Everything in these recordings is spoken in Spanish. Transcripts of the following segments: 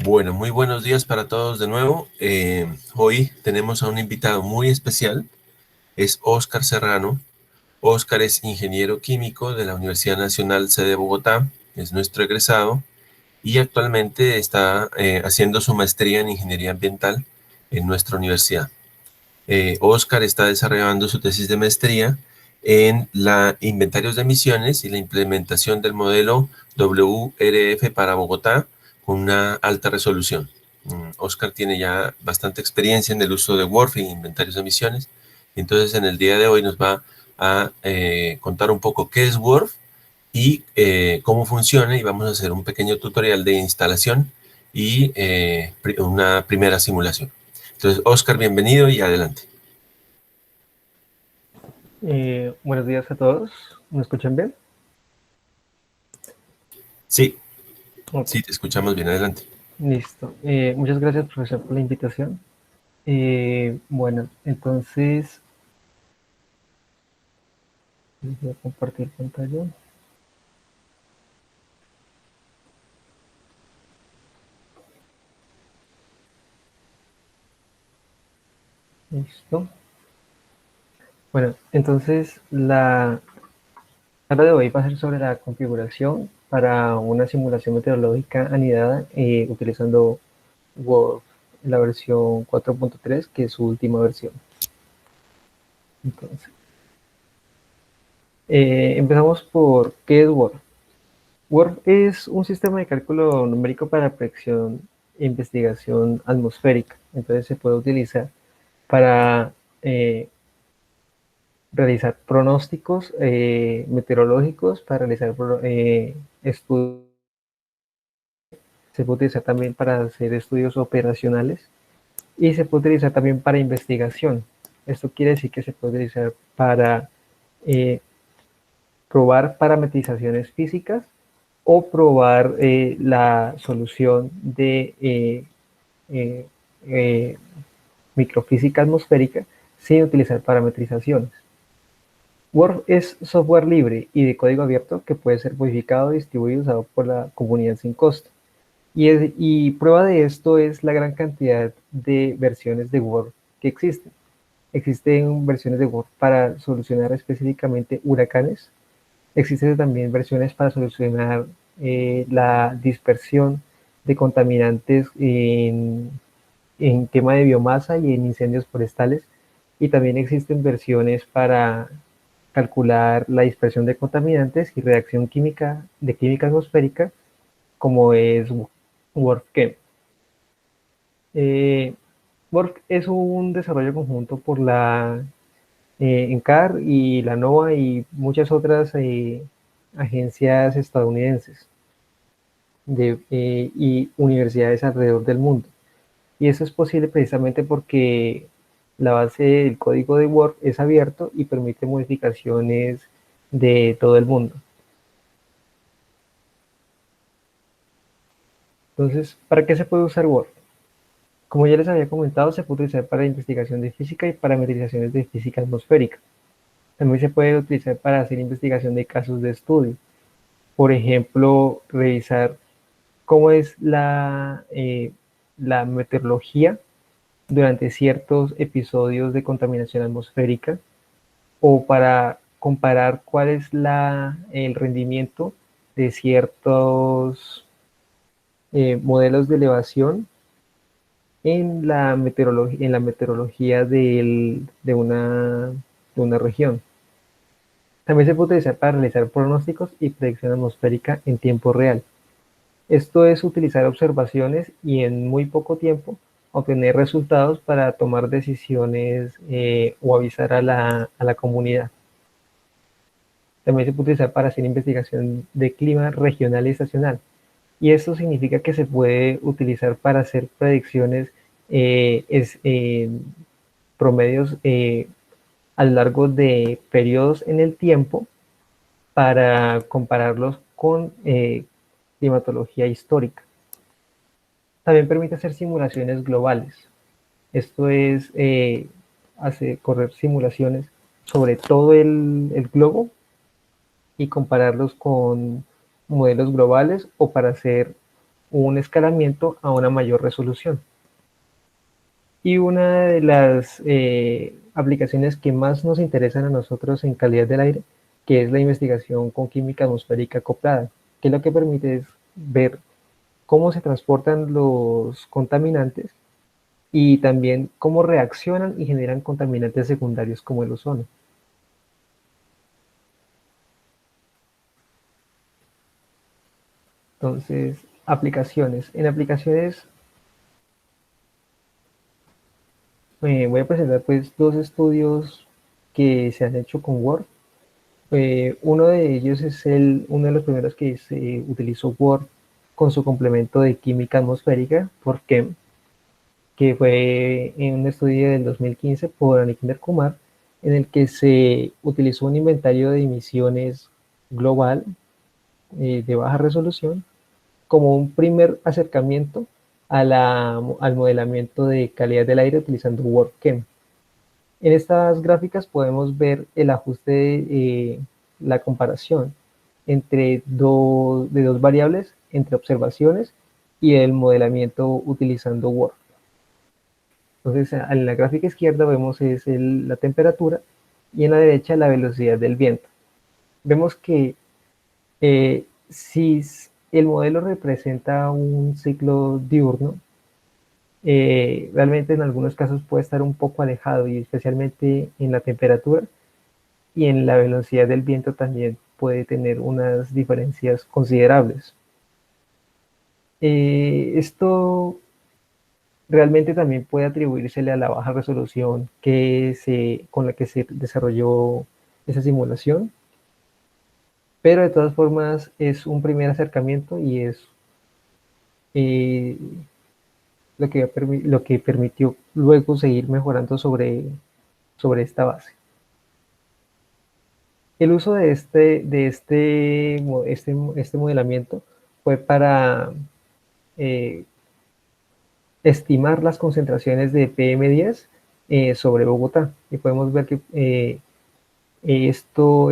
Bueno, muy buenos días para todos de nuevo. Hoy tenemos a un invitado muy especial, es Óscar Serrano. Óscar es ingeniero químico de la Universidad Nacional Sede de Bogotá, es nuestro egresado y actualmente está haciendo su maestría en ingeniería ambiental en nuestra universidad. Óscar está desarrollando su tesis de maestría en la inventarios de emisiones y la implementación del modelo WRF para Bogotá con una alta resolución. Óscar tiene ya bastante experiencia en el uso de WRF y inventarios de emisiones. Entonces, en el día de hoy nos va a contar un poco qué es WRF y cómo funciona, y vamos a hacer un pequeño tutorial de instalación y una primera simulación. Entonces, Óscar, bienvenido y adelante. Buenos días a todos. ¿Me escuchan bien? Sí, Ok, sí, te escuchamos bien, adelante. listo. Muchas gracias, profesor, por la invitación. Bueno, entonces, voy a compartir pantalla. Listo. Bueno, entonces, la habla de hoy va a ser sobre la configuración para una simulación meteorológica anidada utilizando Word, la versión 4.3, que es su última versión. Entonces, empezamos por ¿qué es Word? Word es un sistema de cálculo numérico para predicción e investigación atmosférica. Entonces se puede utilizar para eh, realizar pronósticos meteorológicos, para realizar estudios. Se puede utilizar también para hacer estudios operacionales y se puede utilizar también para investigación. Esto quiere decir que se puede utilizar para eh, probar parametrizaciones físicas o probar la solución de eh, eh, microfísica atmosférica sin utilizar parametrizaciones. Word es software libre y de código abierto que puede ser modificado, distribuido y usado por la comunidad sin costo. Y prueba de esto es la gran cantidad de versiones de Word que existen. Existen versiones de Word para solucionar específicamente huracanes. Existen también versiones para solucionar la dispersión de contaminantes en tema de biomasa y en incendios forestales. Y también existen versiones para calcular la dispersión de contaminantes y reacción química de química atmosférica, como es WRF-Chem. WRF es un desarrollo conjunto por la ENCAR y la NOAA y muchas otras agencias estadounidenses y universidades alrededor del mundo. Y eso es posible precisamente porque la base del código de Word es abierto y permite modificaciones de todo el mundo. Entonces, ¿para qué se puede usar Word? Como ya les había comentado, se puede utilizar para investigación de física y parametrizaciones de física atmosférica. También se puede utilizar para hacer investigación de casos de estudio. Por ejemplo, revisar cómo es la meteorología durante ciertos episodios de contaminación atmosférica, o para comparar cuál es el rendimiento de ciertos modelos de elevación en la meteorología de una región. También se puede utilizar para realizar pronósticos y predicción atmosférica en tiempo real. Esto es utilizar observaciones y en muy poco tiempo obtener resultados para tomar decisiones o avisar a la comunidad. También se puede utilizar para hacer investigación de clima regional y estacional. Y esto significa que se puede utilizar para hacer predicciones promedios a lo largo de periodos en el tiempo para compararlos con climatología histórica. También permite hacer simulaciones globales. Esto es hacer correr simulaciones sobre todo el globo y compararlos con modelos globales o para hacer un escalamiento a una mayor resolución. Y una de las aplicaciones que más nos interesan a nosotros en calidad del aire, que es la investigación con química atmosférica acoplada, que lo que permite es ver cómo se transportan los contaminantes y también cómo reaccionan y generan contaminantes secundarios como el ozono. Entonces, aplicaciones. En aplicaciones voy a presentar pues dos estudios que se han hecho con Word. Uno de ellos es uno de los primeros que se utilizó Word con su complemento de química atmosférica por KEM, que fue en un estudio del 2015 por Anikinder Kumar, en el que se utilizó un inventario de emisiones global de baja resolución como un primer acercamiento al modelamiento de calidad del aire utilizando WordChem. En estas gráficas podemos ver el ajuste de la comparación entre de dos variables, entre observaciones y el modelamiento utilizando Word. Entonces, en la gráfica izquierda vemos la temperatura y en la derecha la velocidad del viento. Vemos que si el modelo representa un ciclo diurno, realmente en algunos casos puede estar un poco alejado y especialmente en la temperatura y en la velocidad del viento también puede tener unas diferencias considerables. Esto realmente también puede atribuírsele a la baja resolución con la que se desarrolló esa simulación, pero de todas formas es un primer acercamiento y es eh, lo que permitió luego seguir mejorando sobre esta base. El uso este modelamiento fue para estimar las concentraciones de PM10 sobre Bogotá. Y podemos ver que esto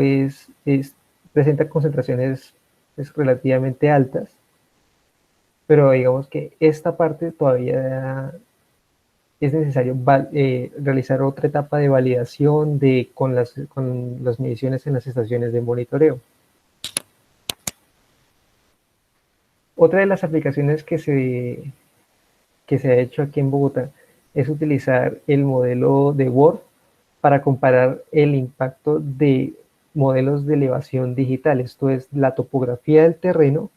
presenta concentraciones relativamente altas, pero digamos que esta parte todavía es necesario realizar otra etapa de validación con las mediciones en las estaciones de monitoreo. Otra de las aplicaciones que se ha hecho aquí en Bogotá es utilizar el modelo de Word para comparar el impacto de modelos de elevación digital, esto es la topografía del terreno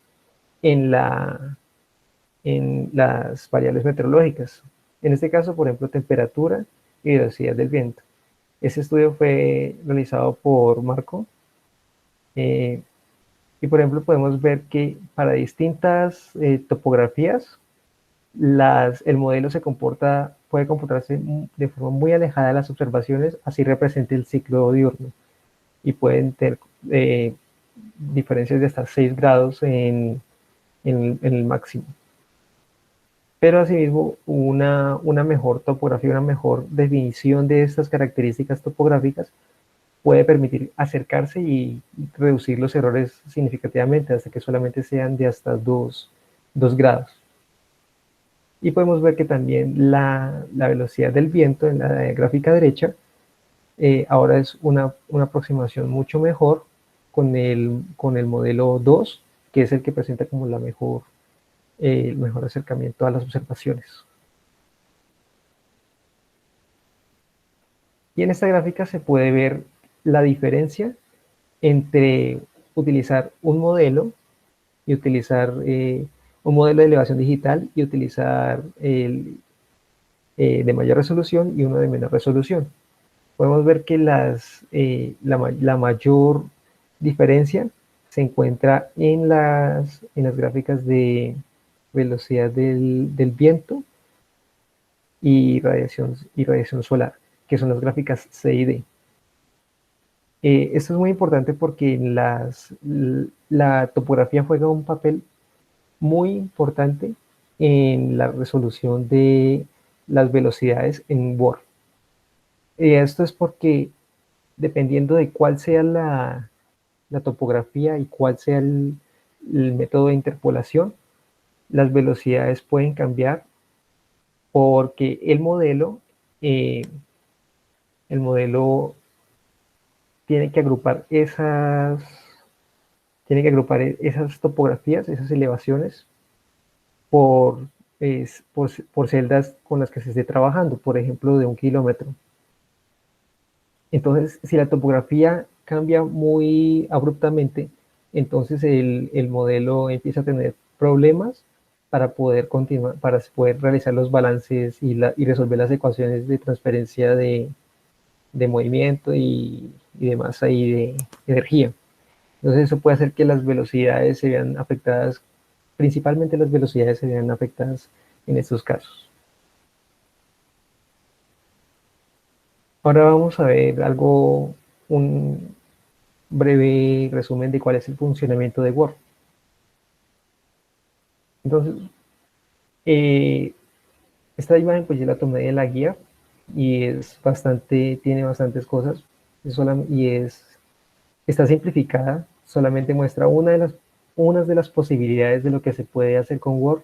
en las variables meteorológicas. En este caso, por ejemplo, temperatura y velocidad del viento. Ese estudio fue realizado por Marco. Y por ejemplo, podemos ver que para distintas topografías, el modelo puede comportarse de forma muy alejada de las observaciones, así representa el ciclo diurno. Y pueden tener diferencias de hasta 6 grados en el máximo. Pero asimismo, una mejor topografía, una mejor definición de estas características topográficas puede permitir acercarse y reducir los errores significativamente hasta que solamente sean de hasta 2 grados. Y podemos ver que también la velocidad del viento en la gráfica derecha ahora es una aproximación mucho mejor con el modelo 2, que es el que presenta como el mejor acercamiento a las observaciones. Y en esta gráfica se puede ver la diferencia entre utilizar un modelo y utilizar un modelo de elevación digital y utilizar de mayor resolución y uno de menor resolución. Podemos ver que la mayor diferencia se encuentra en las gráficas de velocidad del viento y radiación solar, que son las gráficas C y D. Esto es muy importante porque la topografía juega un papel muy importante en la resolución de las velocidades en Word. Esto es porque dependiendo de cuál sea la topografía y cuál sea el método de interpolación, las velocidades pueden cambiar porque eh, el modelo tiene que agrupar esas topografías, esas elevaciones, por, por celdas con las que se esté trabajando, por ejemplo, de 1 kilómetro. Entonces, si la topografía cambia muy abruptamente, entonces el modelo empieza a tener problemas para poder continuar, para poder realizar los balances y resolver las ecuaciones de transferencia de movimiento y de masa y de energía. Entonces, eso puede hacer que las velocidades se vean afectadas, principalmente las velocidades se vean afectadas en estos casos. Ahora vamos a ver un breve resumen de cuál es el funcionamiento de Word. Entonces, eh, esta imagen pues yo la tomé de la guía y tiene bastantes cosas está simplificada, solamente muestra unas de las posibilidades de lo que se puede hacer con Word,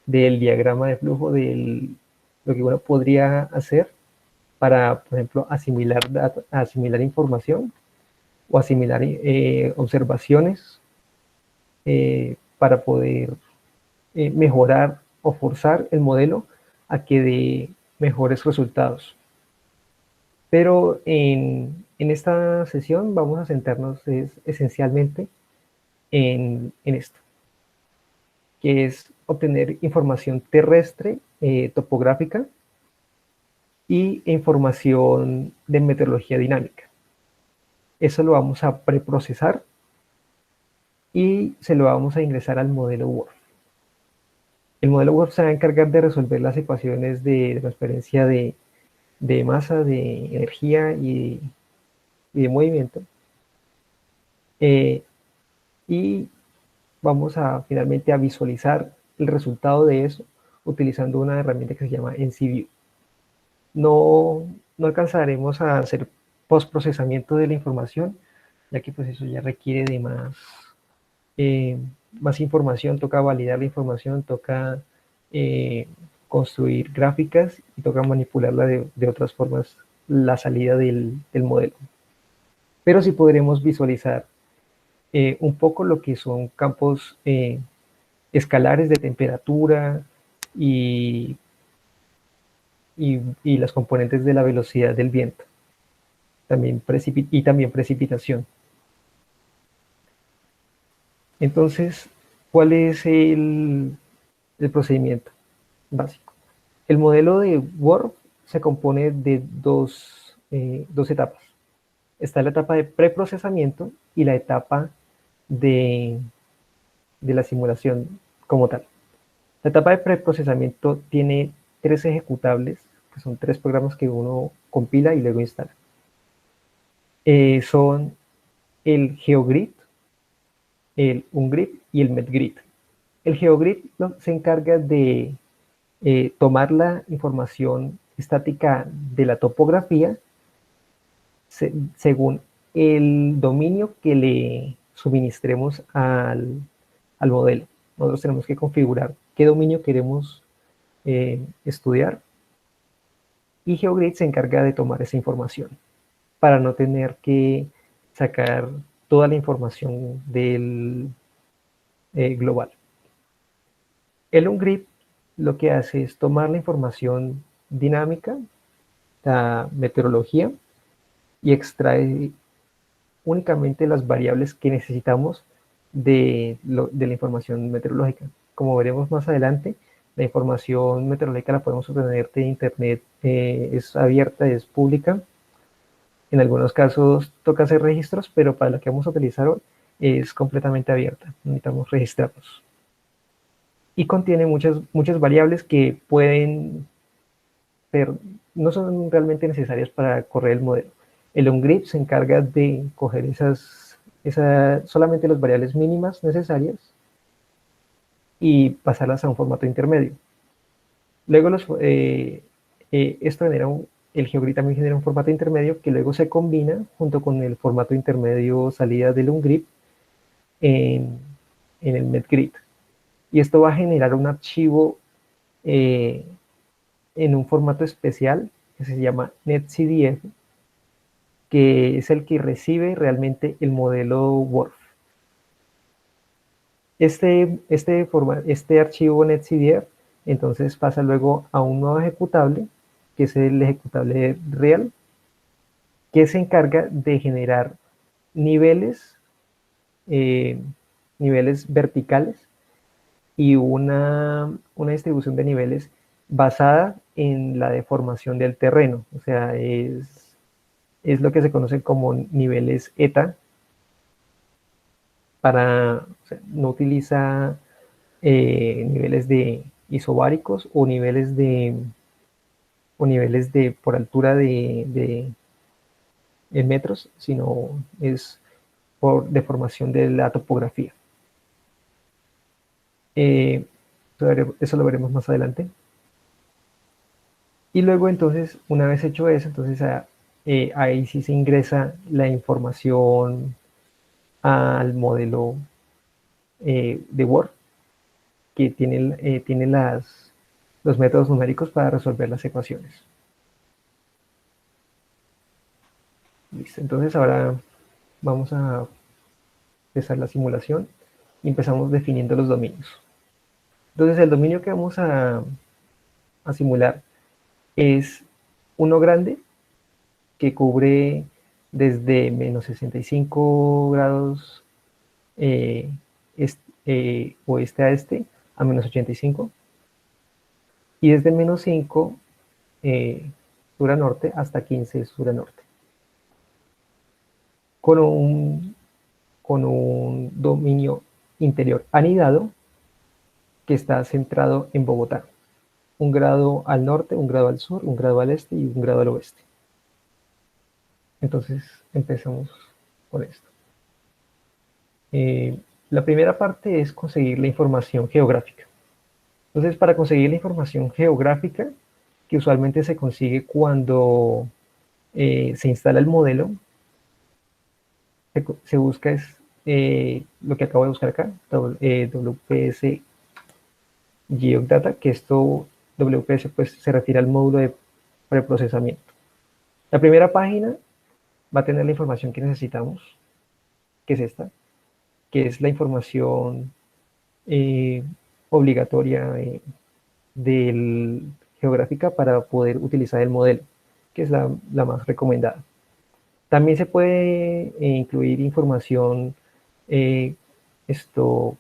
del diagrama de flujo, lo que uno podría hacer para, por ejemplo, asimilar información o asimilar observaciones para poder mejorar o forzar el modelo a que dé mejores resultados. Pero en esta sesión vamos a centrarnos esencialmente en esto, que es obtener información terrestre, topográfica, y información de meteorología dinámica. Eso lo vamos a preprocesar y se lo vamos a ingresar al modelo Word. El modelo Word se va a encargar de resolver las ecuaciones de transferencia de masa, de energía y de movimiento. Y vamos a finalmente a visualizar el resultado de eso utilizando una herramienta que se llama NCView. No alcanzaremos a hacer postprocesamiento de la información, ya que pues eso ya requiere de más información, toca validar la información, toca construir gráficas y toca manipularla de otras formas, la salida del modelo. Pero sí podremos visualizar un poco lo que son campos escalares de temperatura y, y las componentes de la velocidad del viento, y también precipitación. Entonces, ¿cuál es el procedimiento básico? El modelo de Word se compone de dos etapas. Está la etapa de preprocesamiento y la etapa de la simulación como tal. La etapa de preprocesamiento tiene 3 ejecutables, que son 3 programas que uno compila y luego instala. Son el GeoGrid, el UNGRID y el MetGrid. El GeoGrid se encarga de tomar la información estática de la topografía según el dominio que le suministremos al modelo. Nosotros tenemos que configurar qué dominio queremos estudiar, y GeoGrid se encarga de tomar esa información para no tener que sacar toda la información del global. El UNGRID lo que hace es tomar la información dinámica, la meteorología, y extrae únicamente las variables que necesitamos de la información meteorológica. Como veremos más adelante, la información meteorológica la podemos obtener de internet, es abierta, es pública. En algunos casos toca hacer registros, pero para lo que vamos a utilizar hoy es completamente abierta, necesitamos registrarnos. Y contiene muchas variables que no son realmente necesarias para correr el modelo. El OnGrid se encarga de coger solamente las variables mínimas necesarias y pasarlas a un formato intermedio. Luego el GeoGrid también genera un formato intermedio que luego se combina junto con el formato intermedio salida del UNGRID en el MetGrid. y esto va a generar un archivo en un formato especial que se llama netcdf, que es el que recibe realmente el modelo WRF. Este archivo netcdf entonces pasa luego a un nuevo ejecutable, que es el ejecutable real, que se encarga de generar niveles, eh, niveles verticales y una distribución de niveles basada en la deformación del terreno. O sea, es lo que se conoce como niveles eta. O sea, no utiliza niveles de isobáricos o niveles de por altura en metros, sino es por deformación de la topografía. Eh, eso lo veremos más adelante. Y luego entonces, una vez hecho eso, entonces ahí sí se ingresa la información al modelo de Word, que tiene los métodos numéricos para resolver las ecuaciones. Listo, entonces ahora vamos a empezar la simulación y empezamos definiendo los dominios. Entonces el dominio que vamos a simular es uno grande que cubre desde menos 65 grados oeste a este a menos 85 y desde menos 5 sur a norte hasta 15 sur a norte. Con un dominio interior anidado que está centrado en Bogotá. Un grado al norte, un grado al sur, un grado al este y un grado al oeste. Entonces empezamos con esto. La primera parte es conseguir la información geográfica. Entonces, para conseguir la información geográfica, que usualmente se consigue cuando se instala el modelo, se busca lo que acabo de buscar acá, WPS GeoData, que esto WPS pues, se refiere al módulo de preprocesamiento. La primera página va a tener la información que necesitamos, que es esta, que es la información obligatoria geográfica para poder utilizar el modelo, que es la más recomendada. También se puede incluir información que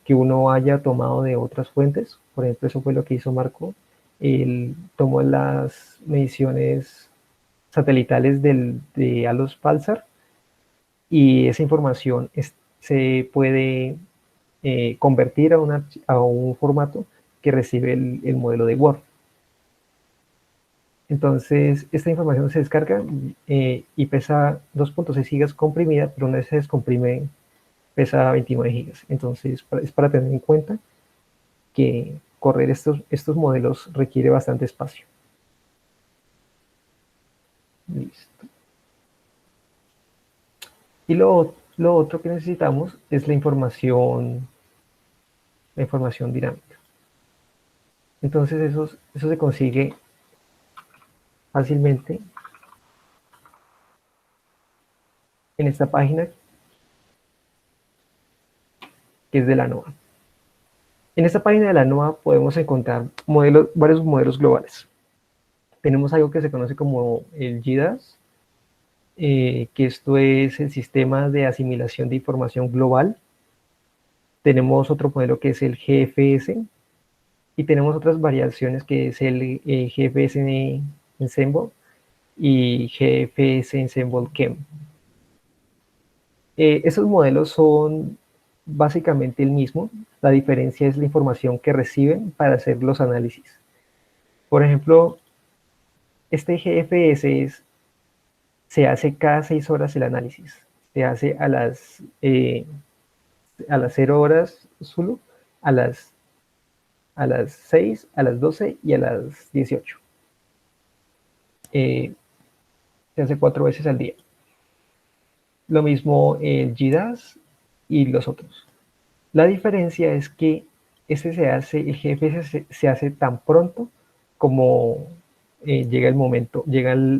uno haya tomado de otras fuentes. Por ejemplo, eso fue lo que hizo Marco. Él tomó las mediciones satelitales de ALOS Pulsar y esa información se puede convertir a un formato que recibe el modelo de Word. Entonces, esta información se descarga y pesa 2.6 gigas comprimida, pero una vez se descomprime pesa 29 gigas. Entonces, es para tener en cuenta que correr estos modelos requiere bastante espacio. Listo. Y lo otro que necesitamos es la información dinámica. Entonces, eso se consigue fácilmente en esta página que es de la NOAA. En esta página de la NOAA podemos encontrar varios modelos globales. Tenemos algo que se conoce como el GDAS, que esto es el Sistema de Asimilación de Información Global. Tenemos otro modelo que es el GFS, y tenemos otras variaciones que es el GFS Ensemble y GFS Ensemble Chem. Esos modelos son básicamente el mismo, la diferencia es la información que reciben para hacer los análisis. Por ejemplo, este GFS se hace cada 6 horas el análisis, se hace a las 0 horas Zulu, a las 6, a las 12 y a las 18. Se hace 4 veces al día. Lo mismo el GDAS y los otros. La diferencia es que el GPS se hace tan pronto como llega el momento,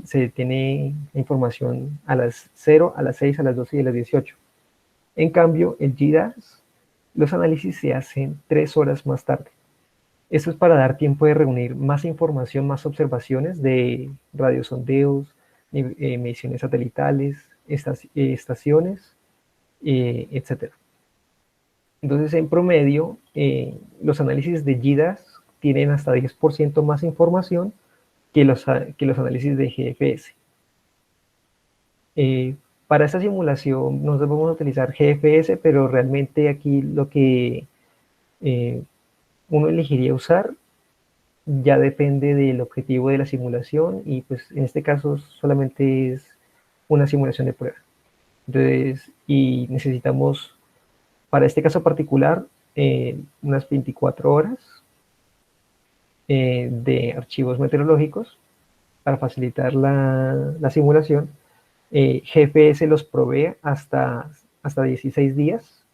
se tiene información a las 0, a las 6, a las 12 y a las 18. En cambio, el GDAS, los análisis se hacen 3 horas más tarde. Esto es para dar tiempo de reunir más información, más observaciones de radiosondeos, mediciones satelitales, estaciones, etc. Entonces, en promedio, los análisis de GDAS tienen hasta 10% más información que los análisis de GFS. Para esta simulación nosotros vamos a utilizar GFS, pero realmente aquí lo que uno elegiría usar ya depende del objetivo de la simulación y pues en este caso solamente es una simulación de prueba. Entonces, y necesitamos para este caso particular unas 24 horas de archivos meteorológicos para facilitar la simulación. GPS los provee hasta 16 días,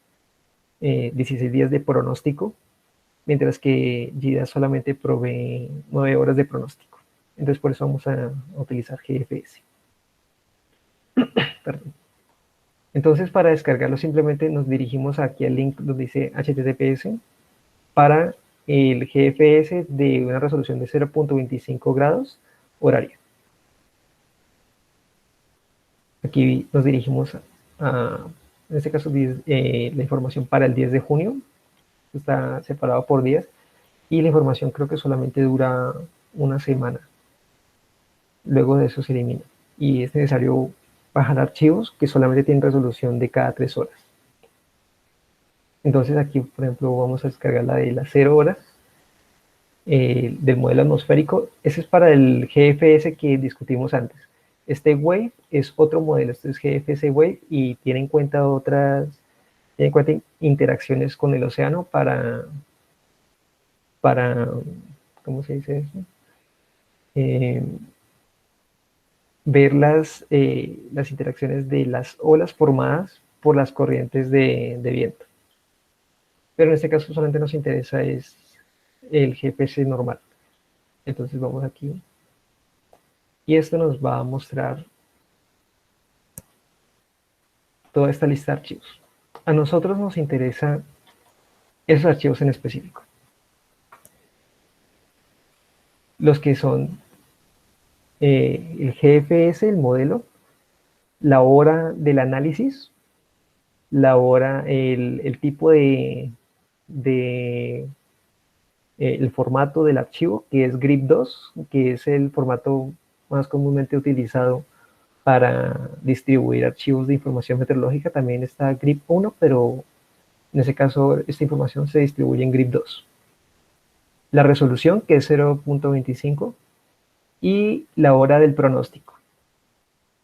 16 días de pronóstico, mientras que GIDA solamente provee 9 horas de pronóstico. Entonces por eso vamos a utilizar GFS. Perdón. Entonces para descargarlo simplemente nos dirigimos aquí al link donde dice HTTPS para el GFS de una resolución de 0.25 grados horaria. Aquí nos dirigimos en este caso, la información para el 10 de junio. Está separado por días. Y la información creo que solamente dura una semana. Luego de eso se elimina. Y es necesario bajar archivos que solamente tienen resolución de cada 3 horas. Entonces aquí, por ejemplo, vamos a descargar la de las 0 horas del modelo atmosférico. Ese es para el GFS que discutimos antes. Este Wave es otro modelo, este es GFS Wave y tiene en cuenta interacciones con el océano para ¿cómo se dice eso? Ver las interacciones de las olas formadas por las corrientes de viento. Pero en este caso solamente nos interesa es el GPS normal. Entonces vamos aquí. Y esto nos va a mostrar toda esta lista de archivos. A nosotros nos interesan esos archivos en específico. Los que son el GFS, el modelo, la hora del análisis, la hora, el tipo el formato del archivo, que es GRIP2, que es el formato más comúnmente utilizado para distribuir archivos de información meteorológica. También está GRIP1, pero en ese caso esta información se distribuye en GRIP2. La resolución, que es 0.25, y la hora del pronóstico.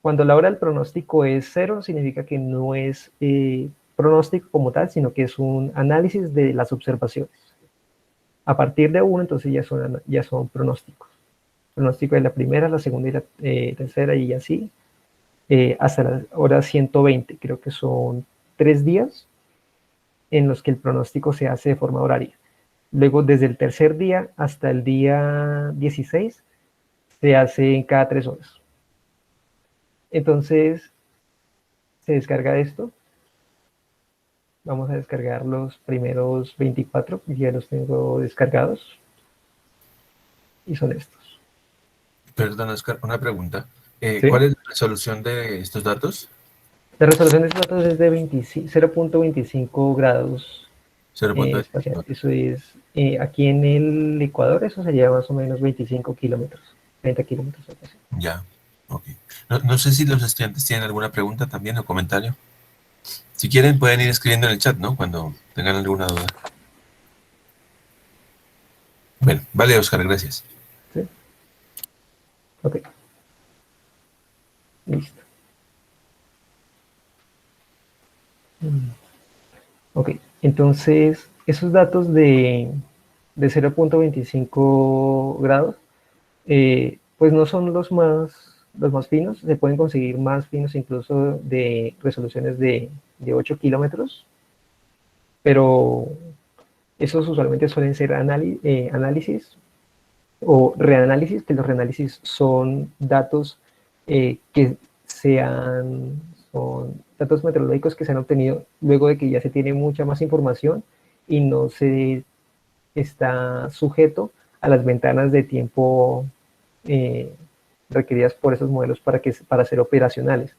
Cuando la hora del pronóstico es 0, significa que no es pronóstico como tal, sino que es un análisis de las observaciones. A partir de 1, entonces ya son pronósticos. Pronóstico de la primera, la segunda y la tercera y así, hasta la hora 120. Creo que son 3 días en los que el pronóstico se hace de forma horaria. Luego, desde el tercer día hasta el día 16, se hace cada 3 horas. Entonces, se descarga esto. Vamos a descargar los primeros 24, ya los tengo descargados. Y son estos. Perdón, Oscar, una pregunta. ¿Sí? ¿Cuál es la resolución de estos datos? La resolución de estos datos es de 0.25 grados espacial. 0.25. Eso es, aquí en el Ecuador, eso sería más o menos 25 kilómetros, 30 kilómetros. Ya, ok. No sé si los estudiantes tienen alguna pregunta también o comentario. Si quieren, pueden ir escribiendo en el chat, ¿no? Cuando tengan alguna duda. Bueno, vale, Oscar, gracias. ¿Sí? Ok. Listo. Ok, entonces esos datos de 0.25 grados, pues no son los más finos, se pueden conseguir más finos incluso de resoluciones de 8 kilómetros, pero Esos usualmente suelen ser análisis o reanálisis, que los reanálisis son datos que son datos meteorológicos que se han obtenido luego de que ya se tiene mucha más información y no se está sujeto a las ventanas de tiempo eh, requeridas por esos modelos para ser operacionales.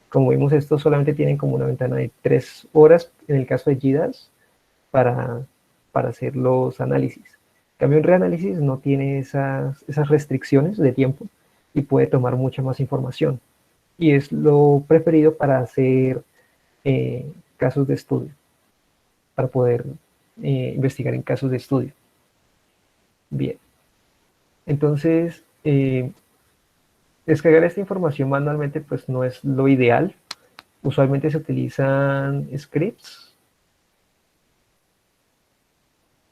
Como vimos, estos solamente tienen como una ventana de 3 horas en el caso de GDAS para, para hacer los análisis. En cambio, un reanálisis no tiene esas restricciones de tiempo y puede tomar mucha más información. Y es lo preferido para hacer casos de estudio, para poder investigar en casos de estudio. Bien, entonces, descargar esta información manualmente pues no es lo ideal. Usualmente se utilizan scripts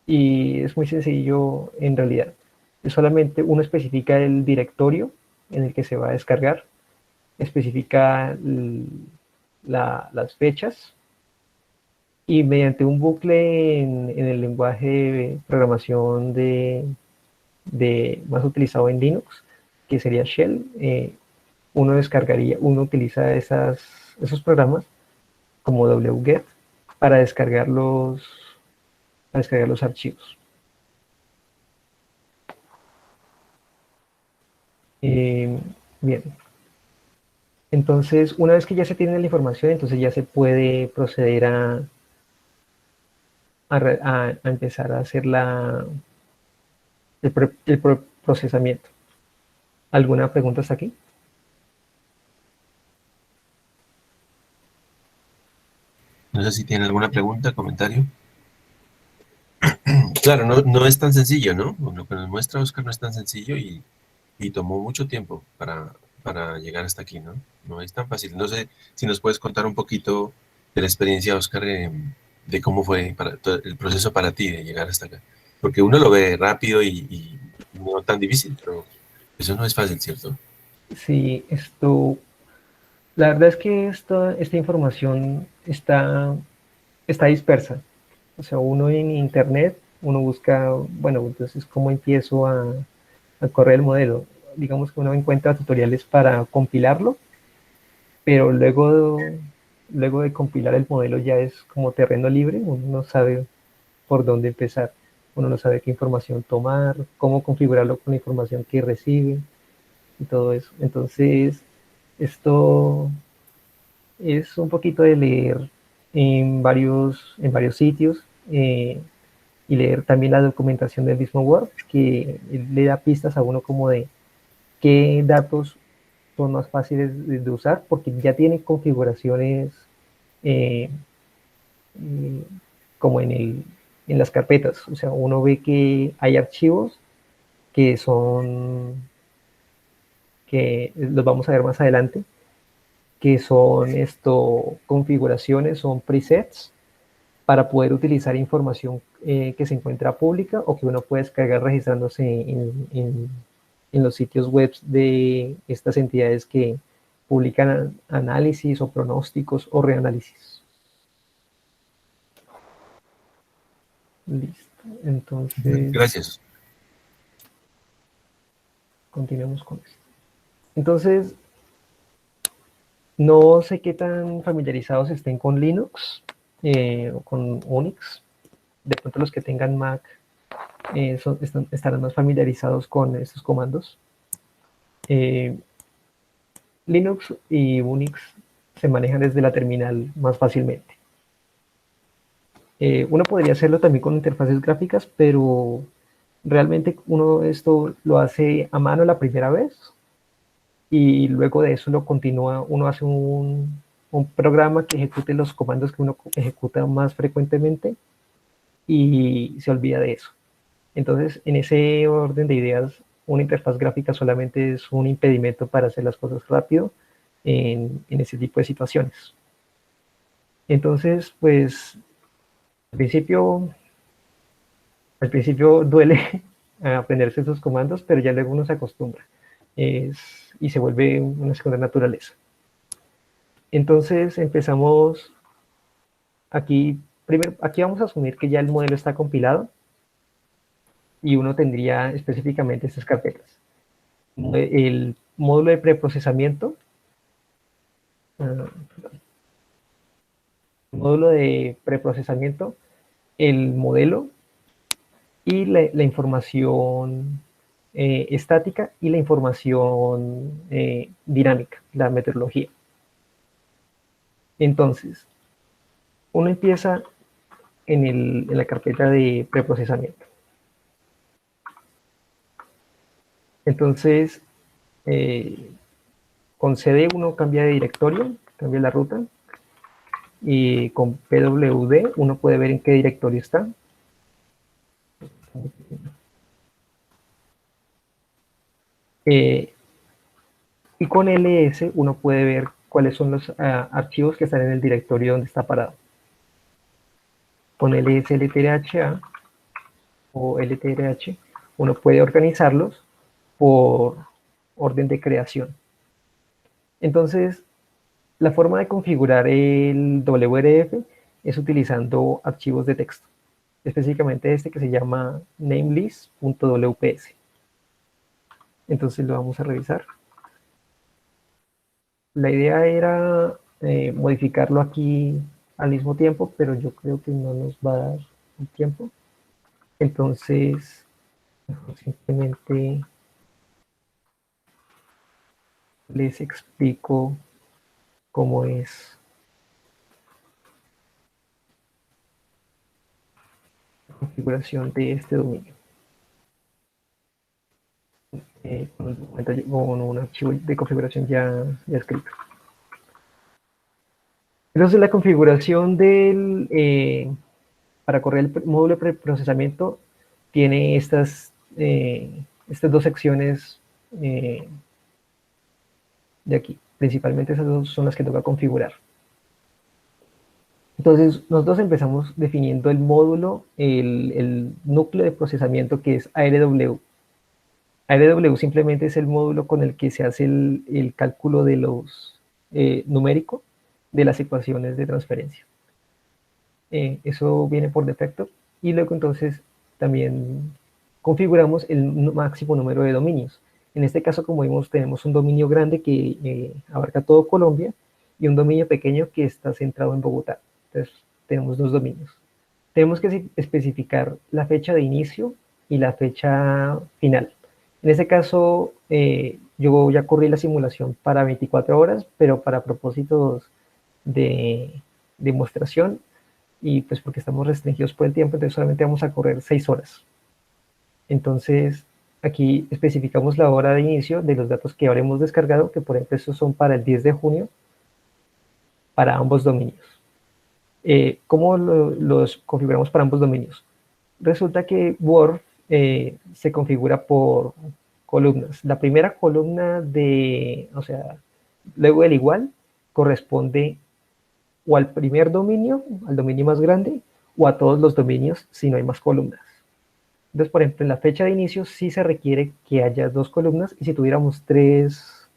y es muy sencillo en realidad. Solamente uno especifica el directorio en el que se va a descargar, especifica las fechas y mediante un bucle en el lenguaje de programación más utilizado en Linux, que sería Shell, uno utiliza esos programas como wget para descargar los archivos. Bien, entonces una vez que ya se tiene la información, entonces ya se puede proceder a empezar a hacer el procesamiento. ¿Alguna pregunta hasta aquí? No sé si tiene alguna pregunta, comentario. Claro, no es tan sencillo, ¿no? Lo que nos muestra Oscar no es tan sencillo y tomó mucho tiempo para llegar hasta aquí, ¿no? No es tan fácil. No sé si nos puedes contar un poquito de la experiencia, Oscar, de cómo fue el proceso para ti de llegar hasta acá. Porque uno lo ve rápido y no tan difícil, pero eso no es fácil, ¿cierto? Sí, la verdad es que esta información está dispersa. O sea, uno en internet, uno busca, bueno, entonces, ¿cómo empiezo a correr el modelo? Digamos que uno encuentra tutoriales para compilarlo, pero luego de compilar el modelo ya es como terreno libre, uno no sabe por dónde empezar, uno no sabe qué información tomar, cómo configurarlo con la información que recibe y todo eso. Entonces, esto es un poquito de leer en varios sitios y leer también la documentación del mismo Word, que le da pistas a uno como de qué datos son más fáciles de usar, porque ya tiene configuraciones eh, eh, como en las carpetas. O sea, uno ve que hay archivos que que los vamos a ver más adelante, que son configuraciones, son presets para poder utilizar información que se encuentra pública o que uno puede descargar registrándose en los sitios web de estas entidades que publican análisis o pronósticos o reanálisis. Listo. Entonces, Gracias. continuemos con esto. Entonces, no sé qué tan familiarizados estén con Linux o con Unix. De pronto los que tengan Mac estarán más familiarizados con estos comandos. Eh, Linux y Unix se manejan desde la terminal más fácilmente. Uno podría hacerlo también con interfaces gráficas, pero realmente uno esto lo hace a mano la primera vez y luego de eso lo continúa, uno hace un programa que ejecute los comandos que uno ejecuta más frecuentemente y se olvida de eso. Entonces, en ese orden de ideas, una interfaz gráfica solamente es un impedimento para hacer las cosas rápido en ese tipo de situaciones. Entonces, pues, al principio, al principio duele aprenderse esos comandos, pero ya luego uno se acostumbra y se vuelve una segunda naturaleza. Entonces, empezamos aquí primero, aquí vamos a asumir que ya el modelo está compilado y uno tendría específicamente estas carpetas. El módulo de preprocesamiento, módulo de preprocesamiento, el modelo y la información estática y la información dinámica, la metodología. Entonces, uno empieza en la carpeta de preprocesamiento. Entonces, con CD uno cambia de directorio, cambia la ruta, y con PWD uno puede ver en qué directorio está. Y con ls uno puede ver cuáles son los archivos que están en el directorio donde está parado. Con lsltrha o ltrh uno puede organizarlos por orden de creación. Entonces, la forma de configurar el WRF es utilizando archivos de texto, específicamente este que se llama namelist.wps. Entonces lo vamos a revisar. La idea era modificarlo aquí al mismo tiempo, pero yo creo que no nos va a dar el tiempo. Entonces, simplemente les explico cómo es la configuración de este dominio. Con un archivo de configuración ya escrito. Entonces, la configuración para correr el módulo de preprocesamiento tiene estas dos secciones de aquí. Principalmente esas dos son las que toca configurar. Entonces, nosotros empezamos definiendo el módulo, el núcleo de procesamiento que es ARW. ARW simplemente es el módulo con el que se hace el cálculo de los numérico de las ecuaciones de transferencia. Eso viene por defecto. Y luego entonces también configuramos el máximo número de dominios. En este caso, como vimos, tenemos un dominio grande que abarca todo Colombia y un dominio pequeño que está centrado en Bogotá. Entonces, tenemos dos dominios. Tenemos que especificar la fecha de inicio y la fecha final. En este caso, yo ya corrí la simulación para 24 horas, pero para propósitos de demostración, y pues porque estamos restringidos por el tiempo, entonces solamente vamos a correr 6 horas. Entonces, aquí especificamos la hora de inicio de los datos que habremos descargado, que por ejemplo estos son para el 10 de junio, para ambos dominios. ¿Cómo los configuramos para ambos dominios? Resulta que Word se configura por columnas. La primera columna luego del igual, corresponde o al primer dominio, al dominio más grande, o a todos los dominios si no hay más columnas. Entonces, por ejemplo, en la fecha de inicio sí se requiere que haya 2 columnas, y si tuviéramos tres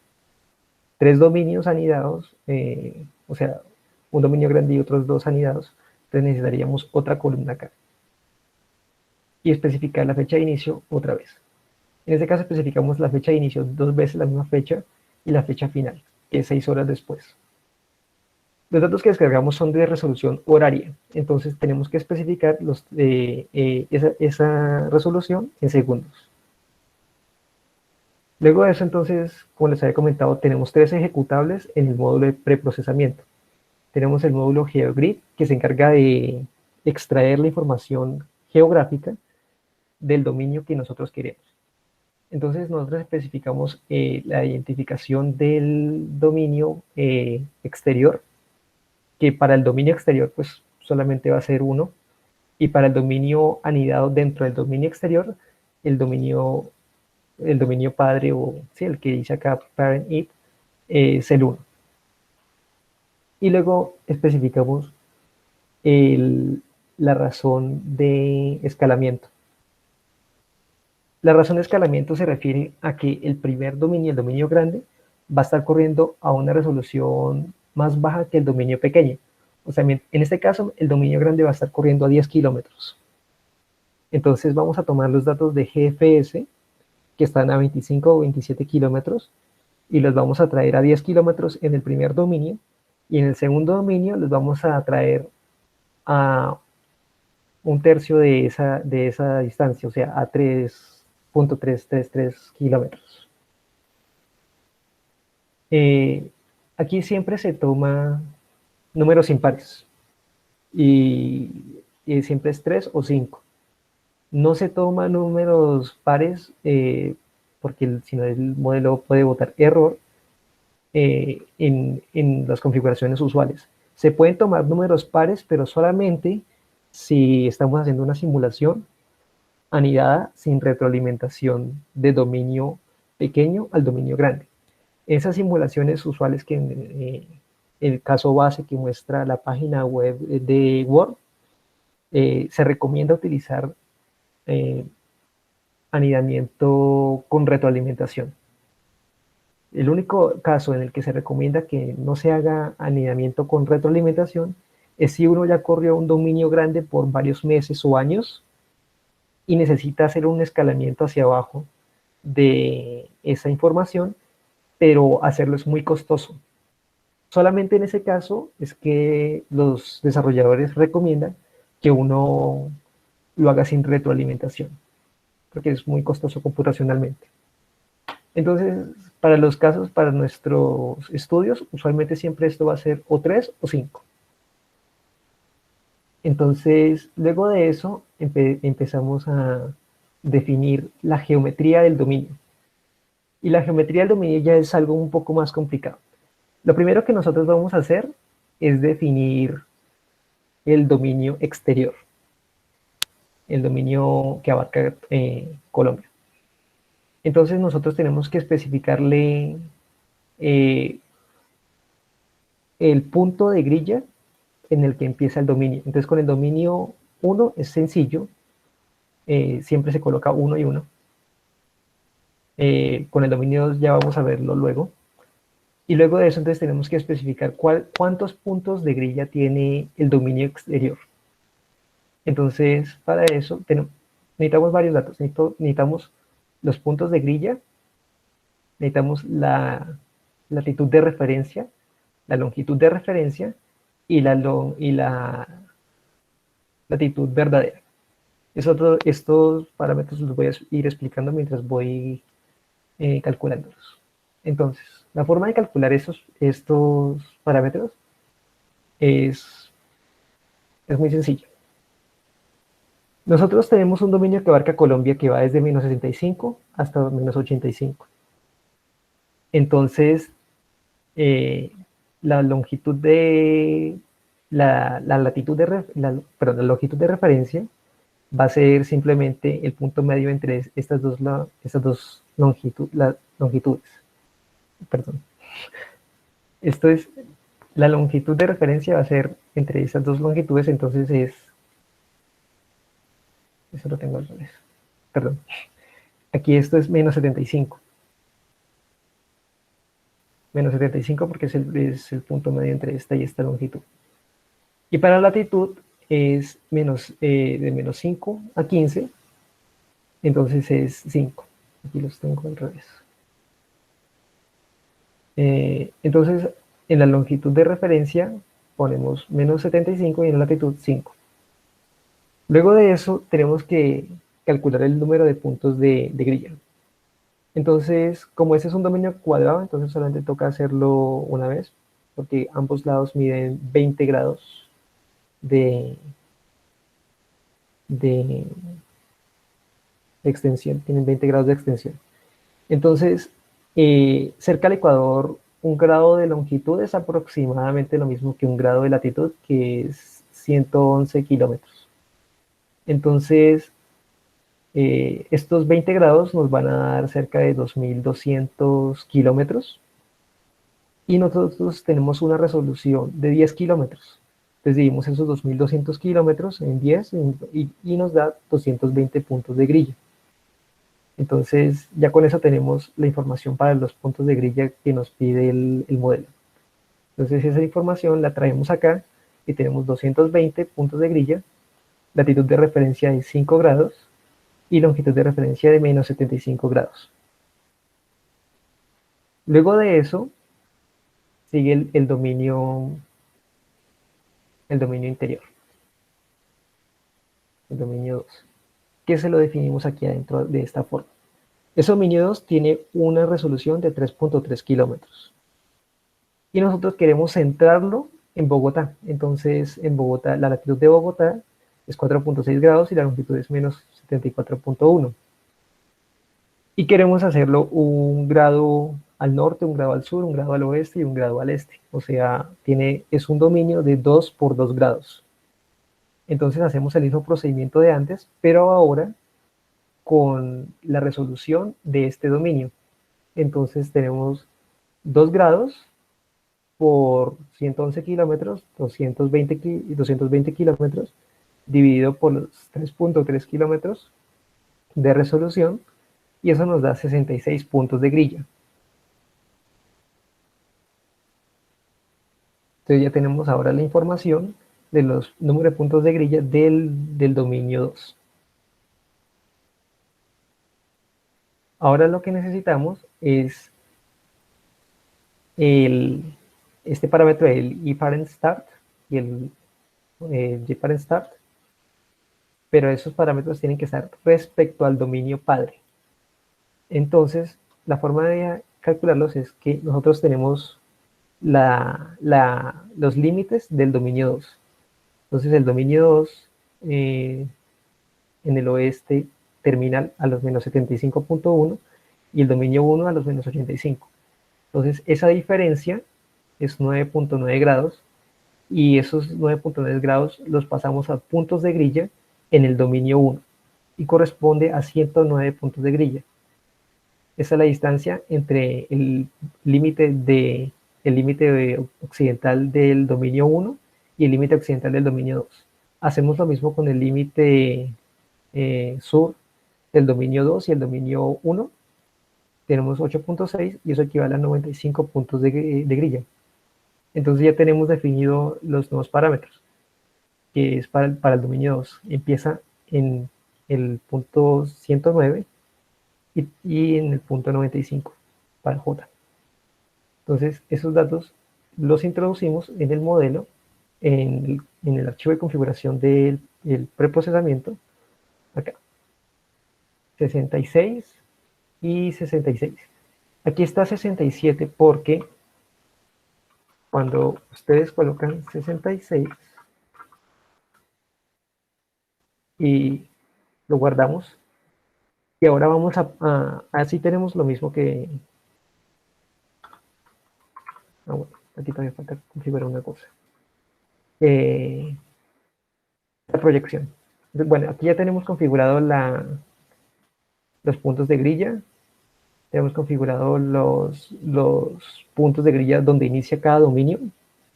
dominios anidados, o sea, un dominio grande y otros 2 anidados, entonces necesitaríamos otra columna acá. Y especificar la fecha de inicio otra vez. En este caso especificamos la fecha de inicio 2 veces la misma fecha y la fecha final, que es 6 horas después. Los datos que descargamos son de resolución horaria, entonces tenemos que especificar esa resolución en segundos. Luego de eso, entonces, como les había comentado, tenemos 3 ejecutables en el módulo de preprocesamiento. Tenemos el módulo GeoGrid, que se encarga de extraer la información geográfica del dominio que nosotros queremos. Entonces, nosotros especificamos la identificación del dominio exterior, que para el dominio exterior pues solamente va a ser 1, y para el dominio anidado dentro del dominio exterior, el dominio padre, o sí, el que dice acá parent it, es el 1. Y luego especificamos la razón de escalamiento. La razón de escalamiento se refiere a que el primer dominio, el dominio grande, va a estar corriendo a una resolución más baja que el dominio pequeño. O sea, en este caso, el dominio grande va a estar corriendo a 10 kilómetros. Entonces vamos a tomar los datos de GFS, que están a 25 o 27 kilómetros, y los vamos a traer a 10 kilómetros en el primer dominio, y en el segundo dominio los vamos a traer a un tercio de esa distancia, o sea, a 3.333 kilómetros. Aquí siempre se toma números impares, y siempre es 3 o 5. No se toma números pares, porque si no el modelo puede botar error en las configuraciones usuales. Se pueden tomar números pares, pero solamente si estamos haciendo una simulación anidada sin retroalimentación de dominio pequeño al dominio grande. Esas simulaciones usuales que el caso base que muestra la página web de Word, se recomienda utilizar anidamiento con retroalimentación. El único caso en el que se recomienda que no se haga anidamiento con retroalimentación es si uno ya corrió un dominio grande por varios meses o años y necesita hacer un escalamiento hacia abajo de esa información, pero hacerlo es muy costoso. Solamente en ese caso es que los desarrolladores recomiendan que uno lo haga sin retroalimentación, porque es muy costoso computacionalmente. Entonces, para los casos, para nuestros estudios, usualmente siempre esto va a ser o 3 o 5. Entonces, luego de eso, empezamos a definir la geometría del dominio. Y la geometría del dominio ya es algo un poco más complicado. Lo primero que nosotros vamos a hacer es definir el dominio exterior, el dominio que abarca Colombia. Entonces nosotros tenemos que especificarle el punto de grilla en el que empieza el dominio. Entonces con el dominio 1 es sencillo, siempre se coloca 1 y 1. Con el dominio 2 ya vamos a verlo luego. Y luego de eso entonces tenemos que especificar cuántos puntos de grilla tiene el dominio exterior. Entonces para eso necesitamos varios datos. Necesitamos los puntos de grilla, necesitamos la latitud de referencia, la longitud de referencia y la latitud verdadera. Estos parámetros los voy a ir explicando mientras voy calculándolos. Entonces, la forma de calcular estos parámetros es muy sencilla. Nosotros tenemos un dominio que abarca Colombia que va desde menos 65 hasta menos 85. Entonces, la longitud de la longitud de referencia va a ser simplemente el punto medio entre estas dos longitudes. Perdón. Esto es, la longitud de referencia va a ser entre esas dos longitudes, entonces eso lo tengo al revés. Perdón. Aquí esto es menos 75. Menos 75 porque es el punto medio entre esta y esta longitud. Y para la latitud es de menos 5 a 15, entonces es 5. Aquí los tengo al revés. Entonces, en la longitud de referencia ponemos menos 75 y en la latitud 5. Luego de eso tenemos que calcular el número de puntos de grilla. Entonces, como este es un dominio cuadrado, entonces solamente toca hacerlo una vez, porque ambos lados miden 20 grados de extensión, tienen 20 grados de extensión. Entonces, cerca al ecuador, un grado de longitud es aproximadamente lo mismo que un grado de latitud, que es 111 kilómetros. Entonces, estos 20 grados nos van a dar cerca de 2.200 kilómetros y nosotros tenemos una resolución de 10 kilómetros. Entonces dividimos esos 2.200 kilómetros en 10 y nos da 220 puntos de grilla. Entonces ya con eso tenemos la información para los puntos de grilla que nos pide el modelo. Entonces esa información la traemos acá y tenemos 220 puntos de grilla, latitud de referencia de 5 grados y longitud de referencia de menos 75 grados. Luego de eso sigue el dominio interior, el dominio 2, que se lo definimos aquí adentro de esta forma. Ese dominio 2 tiene una resolución de 3.3 kilómetros. Y nosotros queremos centrarlo en Bogotá. Entonces, en Bogotá, la latitud de Bogotá es 4.6 grados y la longitud es menos 74.1. Y queremos hacerlo un grado al norte, un grado al sur, un grado al oeste y un grado al este. O sea, es un dominio de 2 por 2 grados. Entonces hacemos el mismo procedimiento de antes, pero ahora con la resolución de este dominio. Entonces tenemos 2 grados por 111 kilómetros, 220 kilómetros, dividido por los 3.3 kilómetros de resolución, y eso nos da 66 puntos de grilla. Entonces ya tenemos ahora la información de los números de puntos de grilla del dominio 2. Ahora lo que necesitamos es este parámetro, el eParent Start y el JParent Start, pero esos parámetros tienen que estar respecto al dominio padre. Entonces, la forma de calcularlos es que nosotros tenemos los límites del dominio 2. Entonces, el dominio 2 en el oeste termina a los menos 75.1 y el dominio 1 a los menos 85. Entonces, esa diferencia es 9.9 grados y esos 9.9 grados los pasamos a puntos de grilla en el dominio 1 y corresponde a 109 puntos de grilla. Esa es la distancia entre el límite occidental del dominio 1 y el límite occidental del dominio 2. Hacemos lo mismo con el límite sur del dominio 2 y el dominio 1. Tenemos 8.6 y eso equivale a 95 puntos de grilla. Entonces ya tenemos definido los nuevos parámetros, que es para el dominio 2. Empieza en el punto 109 y en el punto 95 para J. Entonces esos datos los introducimos en el modelo, en el archivo de configuración del preprocesamiento, acá, 66 y 66. Aquí está 67 porque cuando ustedes colocan 66 y lo guardamos, y ahora vamos así tenemos lo mismo que... bueno, aquí también falta configurar una cosa. La proyección. Entonces, bueno, aquí ya tenemos configurado los puntos de grilla, tenemos configurado los puntos de grilla donde inicia cada dominio,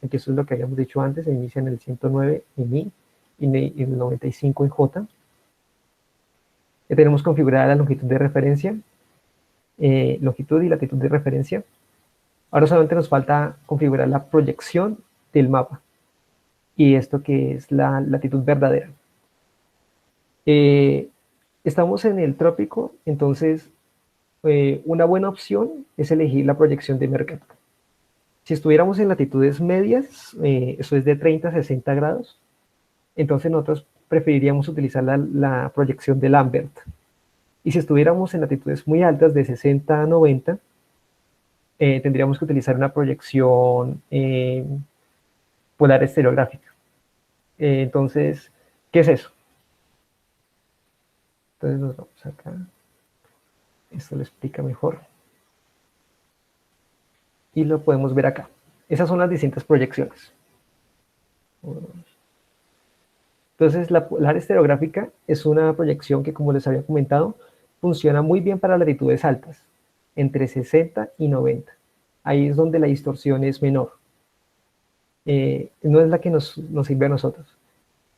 que eso es lo que habíamos dicho antes, se inicia en el 109 en I y en el 95 en J. Ya tenemos configurada la longitud de referencia, longitud y latitud de referencia. Ahora solamente nos falta configurar la proyección del mapa, y esto que es la latitud verdadera. Estamos en el trópico, entonces una buena opción es elegir la proyección de Mercator. Si estuviéramos en latitudes medias, eso es de 30 a 60 grados, entonces nosotros preferiríamos utilizar la proyección de Lambert. Y si estuviéramos en latitudes muy altas, de 60 a 90, tendríamos que utilizar una proyección polar estereográfica. Entonces, ¿qué es eso? Entonces nos vamos acá. Esto lo explica mejor. Y lo podemos ver acá. Esas son las distintas proyecciones. Entonces, la polar estereográfica es una proyección que, como les había comentado, funciona muy bien para latitudes altas, entre 60 y 90. Ahí es donde la distorsión es menor. No es la que nos sirve a nosotros.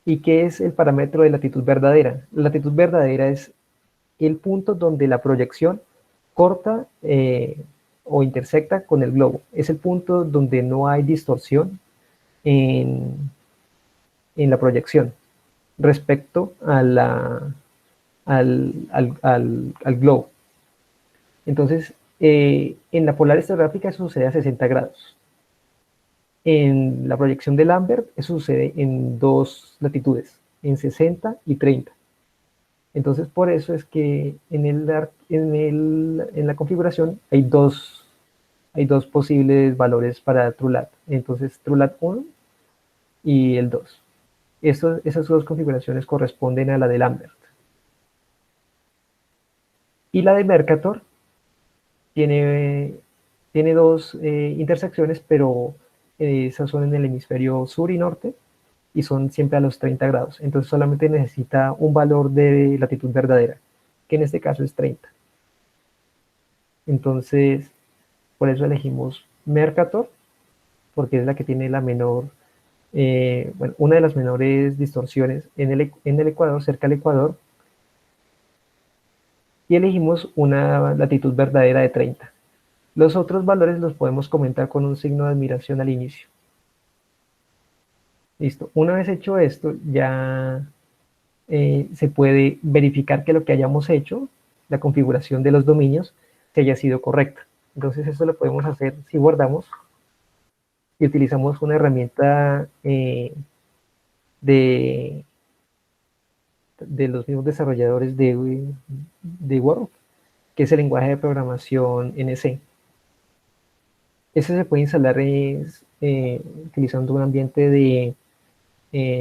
¿Y qué es el parámetro de latitud verdadera? La latitud verdadera es el punto donde la proyección corta o intersecta con el globo. Es el punto donde no hay distorsión en en la proyección respecto a al globo. Entonces, en la polar estereográfica eso sucede a 60 grados. En la proyección de Lambert eso sucede en dos latitudes, en 60 y 30. Entonces, por eso es que en la configuración hay dos posibles valores para TrueLab. Entonces, TrueLab 1 y el 2. Esas dos configuraciones corresponden a la de Lambert. Y la de Mercator tiene dos intersecciones, pero esas son en el hemisferio sur y norte y son siempre a los 30 grados. Entonces solamente necesita un valor de latitud verdadera, que en este caso es 30. Entonces, por eso elegimos Mercator, porque es la que tiene la menor, bueno, una de las menores distorsiones en el Ecuador, cerca del Ecuador, y elegimos una latitud verdadera de 30. Los otros valores los podemos comentar con un signo de admiración al inicio. Listo. Una vez hecho esto, ya se puede verificar que lo que hayamos hecho, la configuración de los dominios, se haya sido correcta. Entonces eso lo podemos hacer si guardamos y utilizamos una herramienta de, de los mismos desarrolladores de Word, que es el lenguaje de programación NC. Ese se puede instalar utilizando un ambiente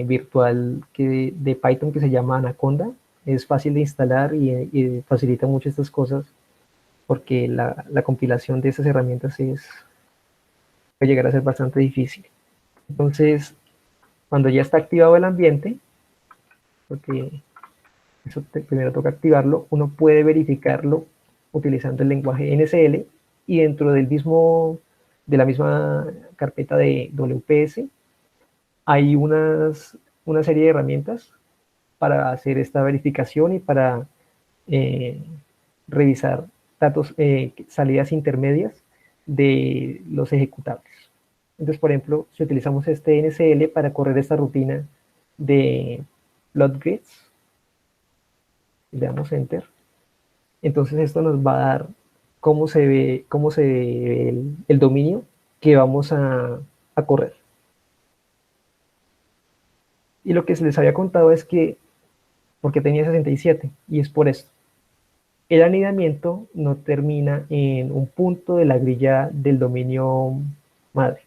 virtual de Python que se llama Anaconda. Es fácil de instalar y facilita mucho estas cosas porque la compilación de esas herramientas puede llegar a ser bastante difícil. Entonces, cuando ya está activado el ambiente, porque eso primero toca activarlo, uno puede verificarlo utilizando el lenguaje NCL y dentro de la misma carpeta de WPS hay una serie de herramientas para hacer esta verificación y para revisar datos, salidas intermedias de los ejecutables. Entonces, por ejemplo, si utilizamos este NCL para correr esta rutina de plot grids, le damos enter, entonces esto nos va a dar cómo se ve el dominio que vamos a correr. Y lo que se les había contado es que, porque tenía 67, y es por esto. El anidamiento no termina en un punto de la grilla del dominio madre.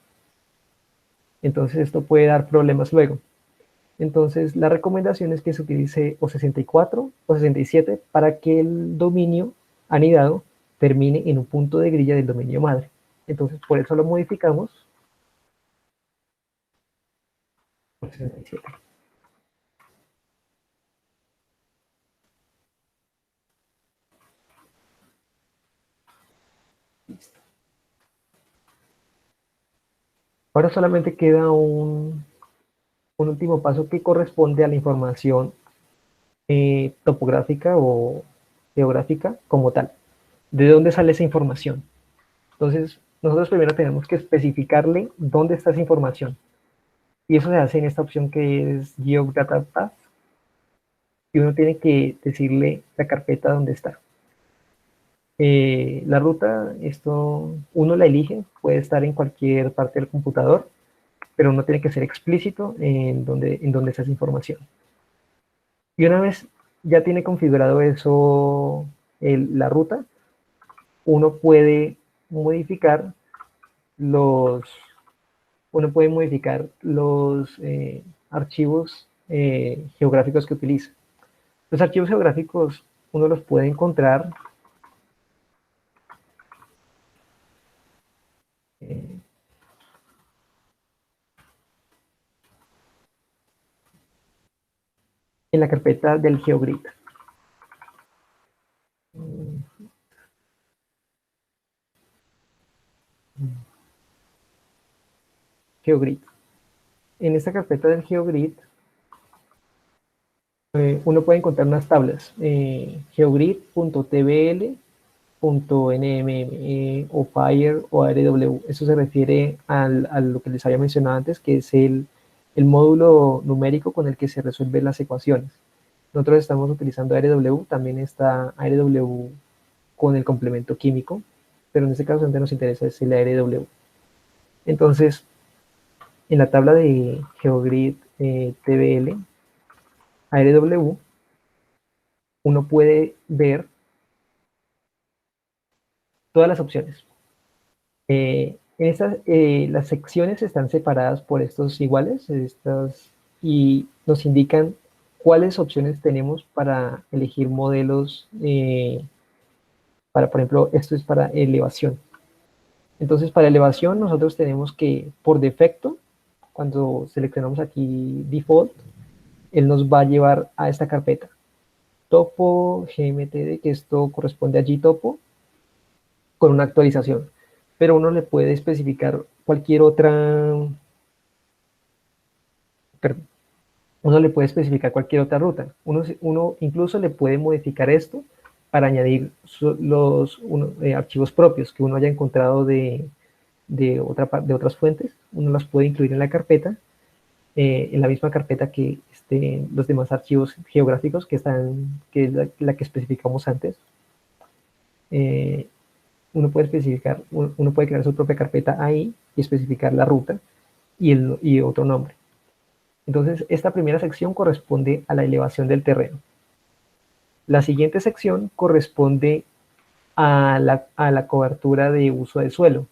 Entonces esto puede dar problemas luego. Entonces la recomendación es que se utilice o 64 o 67 para que el dominio anidado termine en un punto de grilla del dominio madre. Entonces por eso lo modificamos por 67. Listo. Ahora solamente queda un último paso que corresponde a la información topográfica o geográfica como tal. ¿De dónde sale esa información? Entonces, nosotros primero tenemos que especificarle dónde está esa información. Y eso se hace en esta opción que es GeoData Path. Y uno tiene que decirle la carpeta donde está. La ruta, esto uno la elige, puede estar en cualquier parte del computador, pero uno tiene que ser explícito en dónde está esa información. Y una vez ya tiene configurado eso, la ruta, uno puede modificar los archivos geográficos que utiliza. Los archivos geográficos uno los puede encontrar en la carpeta del GeoGrid. GeoGrid. En esta carpeta del GeoGrid uno puede encontrar unas tablas, geogrid.tbl.nmm o Fire o ARW. Eso se refiere a lo que les había mencionado antes, que es el el módulo numérico con el que se resuelven las ecuaciones. Nosotros estamos utilizando ARW, también está ARW con el complemento químico, pero en este caso donde nos interesa es el ARW. Entonces, en la tabla de GeoGrid TBL, ARW, uno puede ver todas las opciones. Las secciones están separadas por estos iguales y nos indican cuáles opciones tenemos para elegir modelos, por ejemplo, esto es para elevación. Entonces, para elevación nosotros tenemos que, por defecto, cuando seleccionamos aquí Default, él nos va a llevar a esta carpeta. Topo GMTD, que esto corresponde a GTopo, con una actualización. Pero uno le puede especificar cualquier otra, perdón, uno le puede especificar cualquier otra ruta. Uno incluso le puede modificar esto para añadir archivos propios que uno haya encontrado de otras fuentes. Uno las puede incluir en la carpeta, en la misma carpeta que los demás archivos geográficos que es la que especificamos antes. Uno puede crear su propia carpeta ahí y especificar la ruta y otro nombre. Entonces, esta primera sección corresponde a la elevación del terreno. La siguiente sección corresponde a la cobertura de uso de suelo.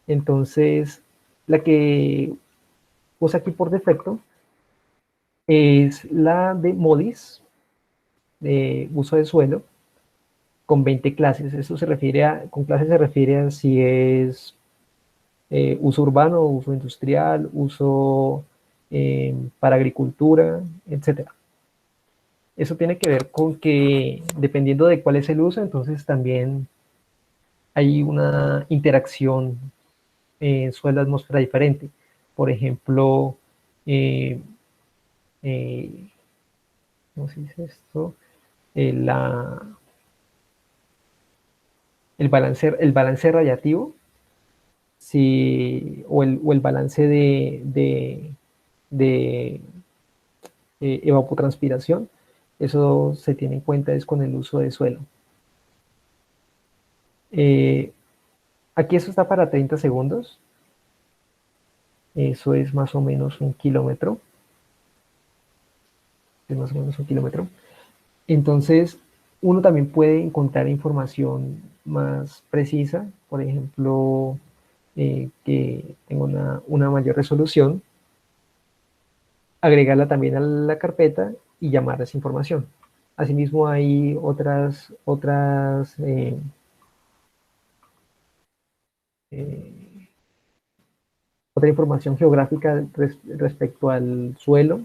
Entonces, la que usa aquí por defecto es la de MODIS, de uso de suelo, con 20 clases. Eso con clases se refiere a si es uso urbano, uso industrial, uso para agricultura, etcétera. Eso tiene que ver con que, dependiendo de cuál es el uso, entonces también hay una interacción en suelo atmósfera diferente. Por ejemplo, ¿cómo se dice esto? El, el balance radiativo, o el balance de evapotranspiración, eso se tiene en cuenta es con el uso de suelo. Aquí eso está para 30 segundos. Eso es más o menos 1 kilómetro. Es más o menos 1 kilómetro. Entonces, uno también puede encontrar información más precisa, por ejemplo, que tenga una mayor resolución, agregarla también a la carpeta y llamar a esa información. Asimismo, hay eh, otra información geográfica respecto al suelo.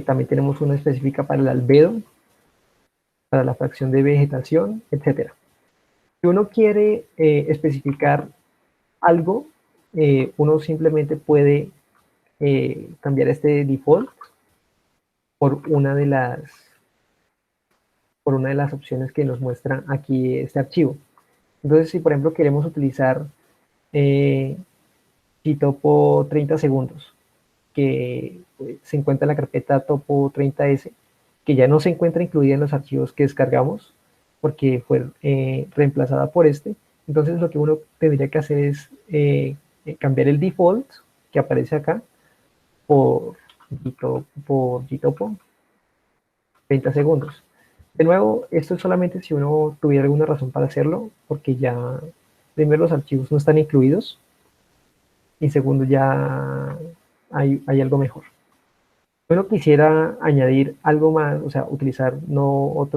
También tenemos una específica para el albedo, para la fracción de vegetación, etc. Si uno quiere especificar algo, uno simplemente puede cambiar este default por por una de las opciones que nos muestra aquí este archivo. Entonces, si por ejemplo queremos utilizar topo 30 segundos, que se encuentra en la carpeta topo 30S, que ya no se encuentra incluida en los archivos que descargamos, porque fue reemplazada por este. Entonces lo que uno tendría que hacer es cambiar el default que aparece acá por GTopo 30 segundos. De nuevo, esto es solamente si uno tuviera alguna razón para hacerlo, porque ya, primero, los archivos no están incluidos, y segundo, ya hay algo mejor. Si uno quisiera añadir algo más, o sea, utilizar no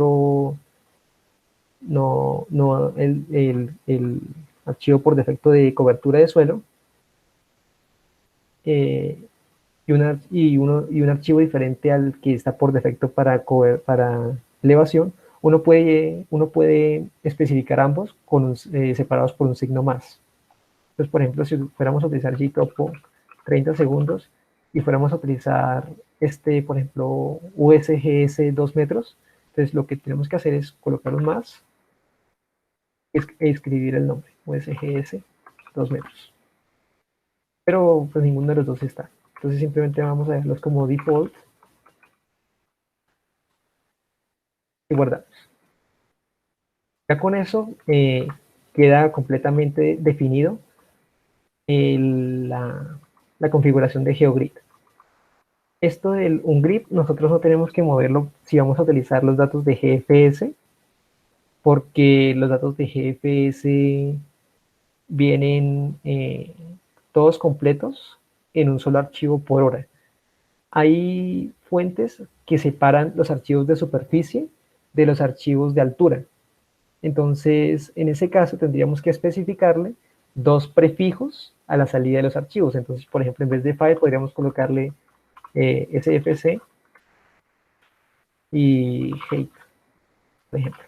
el archivo por defecto de cobertura de suelo, y un archivo diferente al que está por defecto para elevación, uno puede especificar ambos separados por un signo más. Entonces, por ejemplo, si fuéramos a utilizar GTopo 30 segundos y fuéramos a utilizar por ejemplo, USGS 2 metros, entonces lo que tenemos que hacer es colocar un más e escribir el nombre, USGS 2 metros. pero pues ninguno de los dos está. Entonces simplemente vamos a dejarlos como default y guardamos. Ya con eso queda completamente definido la configuración de GeoGrid. Esto del UnGrid, nosotros no tenemos que moverlo si vamos a utilizar los datos de GFS, porque los datos de GFS vienen todos completos en un solo archivo por hora. Hay fuentes que separan los archivos de superficie de los archivos de altura. Entonces, en ese caso tendríamos que especificarle dos prefijos a la salida de los archivos. Entonces, por ejemplo, en vez de file podríamos colocarle sfc y height, por ejemplo.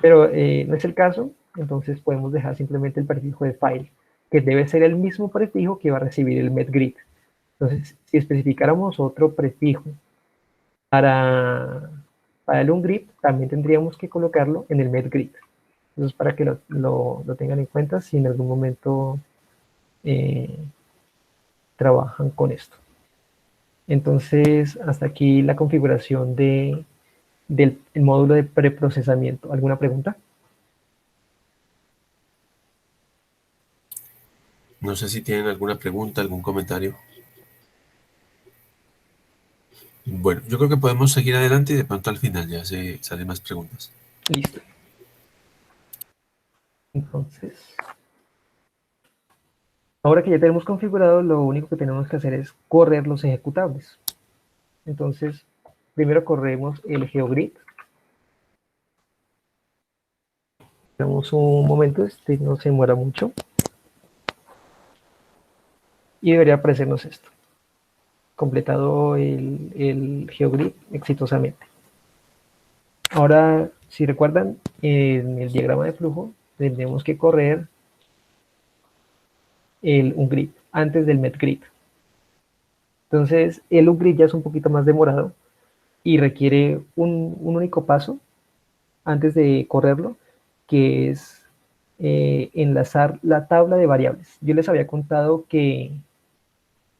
Pero no es el caso, entonces podemos dejar simplemente el prefijo de file, que debe ser el mismo prefijo que va a recibir el medgrid. Entonces, si especificáramos otro prefijo para el ungrip, también tendríamos que colocarlo en el medgrid. Entonces, para que lo tengan en cuenta si en algún momento trabajan con esto. Entonces, hasta aquí la configuración del módulo de preprocesamiento. ¿Alguna pregunta? No sé si tienen alguna pregunta, algún comentario. Bueno, yo creo que podemos seguir adelante y de pronto al final ya se salen más preguntas. Listo. Entonces, ahora que ya tenemos configurado, lo único que tenemos que hacer es correr los ejecutables. Entonces, primero corremos el GeoGrid. Damos un momento, este no se demora mucho. Y debería aparecernos esto. Completado el GeoGrid exitosamente. Ahora, si recuerdan, en el diagrama de flujo tendremos que correr el UnGrid antes del MedGrid. Entonces, el UnGrid ya es un poquito más demorado y requiere un único paso antes de correrlo, que es enlazar la tabla de variables. Yo les había contado que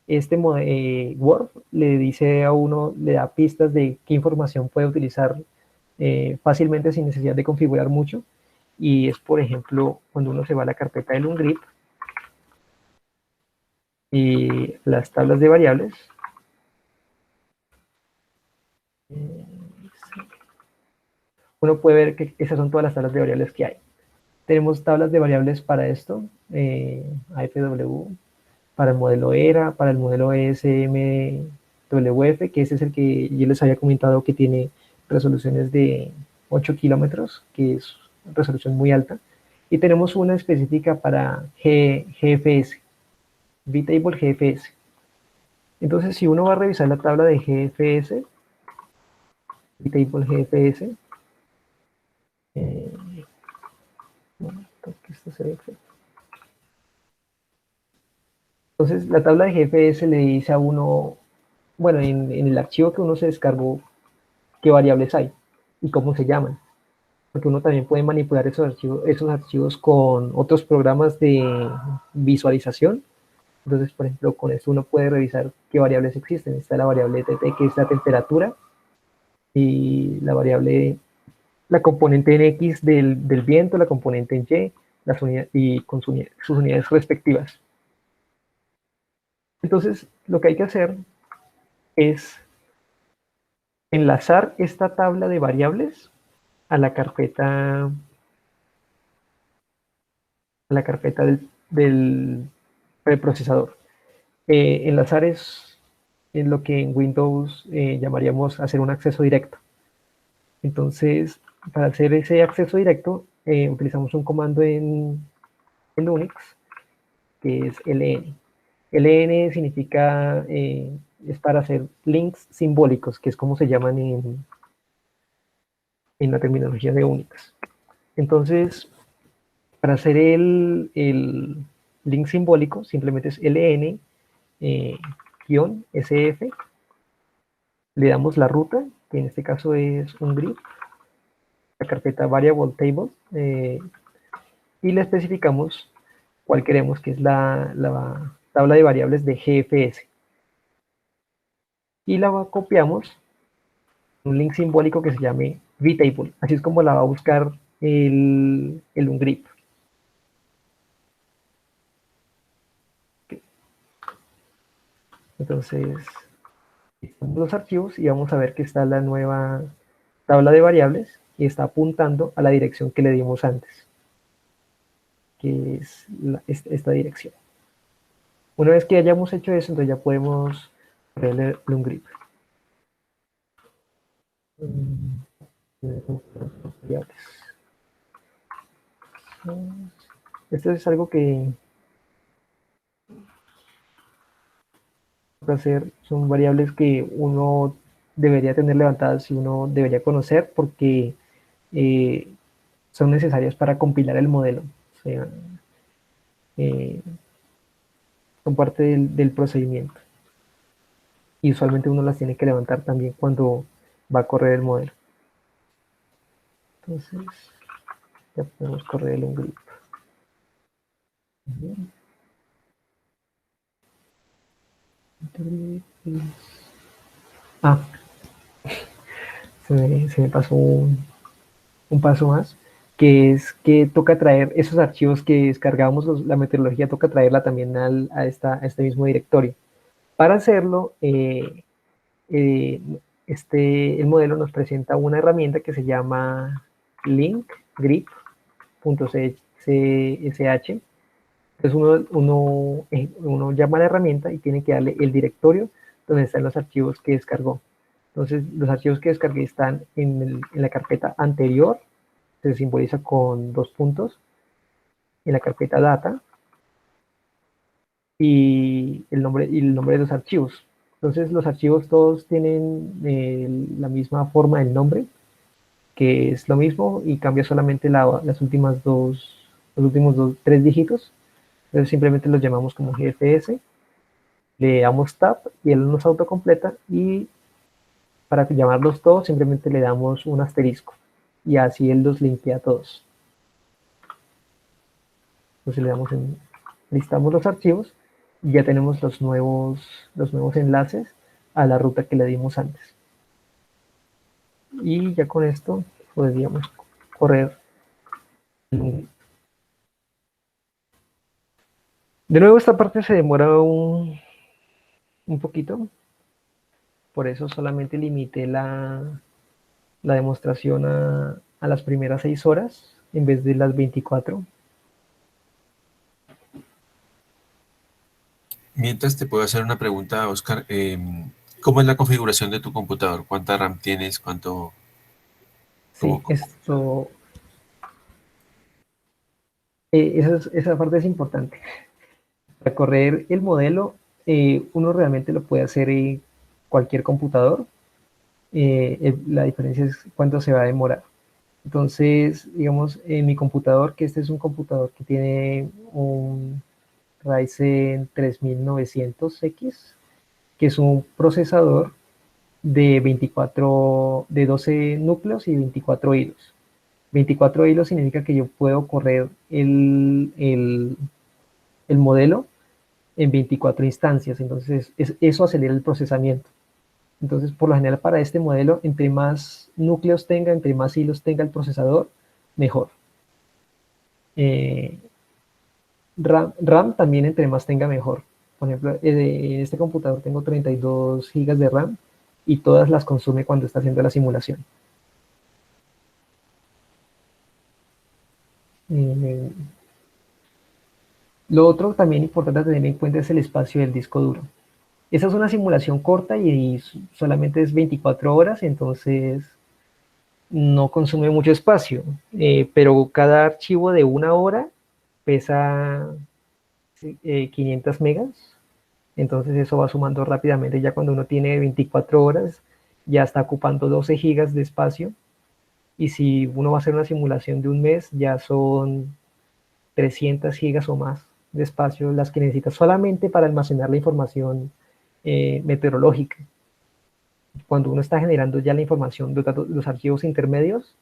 este Word le dice a uno, le da pistas de qué información puede utilizar fácilmente sin necesidad de configurar mucho. Y es, por ejemplo, cuando uno se va a la carpeta del UnGrid y las tablas de variables. Uno puede ver que esas son todas las tablas de variables que hay. Tenemos tablas de variables para esto, AFW, para el modelo ERA, para el modelo ESMWF, que ese es el que yo les había comentado que tiene resoluciones de 8 kilómetros, que es resolución muy alta. Y tenemos una específica para GFS, vTable GFS. Entonces, si uno va a revisar la tabla de GFS, vTable GFS, que esto se ve feo. Entonces, la tabla de GFS le dice a uno, bueno, en el archivo que uno se descargó, qué variables hay y cómo se llaman. Porque uno también puede manipular esos archivos con otros programas de visualización. Entonces, por ejemplo, con esto uno puede revisar qué variables existen. Está la variable TT, que es la temperatura, y la variable, la componente en X del viento, la componente en Y, las unidades, y con sus unidades respectivas. Entonces, lo que hay que hacer es enlazar esta tabla de variables a la carpeta del preprocesador. Enlazar es en lo que en Windows llamaríamos hacer un acceso directo. Entonces, para hacer ese acceso directo, utilizamos un comando en Unix, que es ln. ln significa, es para hacer links simbólicos, que es como se llaman en la terminología de Unix. Entonces, para hacer el link simbólico, simplemente es ln -sf, le damos la ruta, que en este caso es un grid, la carpeta variable table, y le especificamos cuál queremos, que es la tabla de variables de GFS. Y la copiamos un link simbólico que se llame vtable. Así es como la va a buscar el ungrip. Entonces, los archivos y vamos a ver que está la nueva tabla de variables y está apuntando a la dirección que le dimos antes, que es esta dirección. Una vez que hayamos hecho eso, entonces ya podemos ponerle un grip. Esto es algo que hacer, son variables que uno debería tener levantadas y uno debería conocer porque son necesarias para compilar el modelo. O sea, son parte del procedimiento. Y usualmente uno las tiene que levantar también cuando va a correr el modelo. Entonces, ya podemos correr el ungrip. Ah, se me pasó un paso más, que es que toca traer esos archivos que descargamos, la meteorología, toca traerla también a este mismo directorio. Para hacerlo, el modelo nos presenta una herramienta que se llama linkgrip.sh. Entonces uno llama a la herramienta y tiene que darle el directorio donde están los archivos que descargó. Entonces los archivos que descargué están en la carpeta anterior, se simboliza con 2 puntos, en la carpeta data y el nombre de los archivos. Entonces los archivos todos tienen la misma forma del nombre, que es lo mismo y cambia solamente los últimos 3 dígitos. Entonces simplemente los llamamos como GFS, le damos tab y él nos autocompleta, y para llamarlos todos simplemente le damos un asterisco y así él los linkea a todos. Entonces listamos los archivos y ya tenemos los nuevos enlaces a la ruta que le dimos antes. Y ya con esto podríamos correr. De nuevo esta parte se demora un poquito, por eso solamente limité la demostración a las primeras 6 horas en vez de las 24. Mientras te puedo hacer una pregunta, Oscar. ¿Cómo es la configuración de tu computador? ¿Cuánta RAM tienes? ¿Cuánto? Sí, esto, esa parte es importante. Para correr el modelo, uno realmente lo puede hacer en cualquier computador. La diferencia es cuánto se va a demorar. Entonces, digamos, en mi computador, que este es un computador que tiene un Ryzen 3900X, que es un procesador de 12 núcleos y 24 hilos. 24 hilos significa que yo puedo correr el modelo en 24 instancias, entonces eso acelera el procesamiento. Entonces, por lo general, para este modelo, entre más núcleos tenga, entre más hilos tenga el procesador, mejor. RAM también, entre más tenga, mejor. Por ejemplo, en este computador tengo 32 GB de RAM y todas las consume cuando está haciendo la simulación. Lo otro también importante a tener en cuenta es el espacio del disco duro. Esa es una simulación corta y solamente es 24 horas, entonces no consume mucho espacio, pero cada archivo de 1 hora pesa 500 megas, entonces eso va sumando rápidamente. Ya cuando uno tiene 24 horas, ya está ocupando 12 gigas de espacio, y si uno va a hacer una simulación de un mes, ya son 300 gigas o más de espacio las que necesita solamente para almacenar la información meteorológica. Cuando uno está generando ya la información de los archivos intermedios,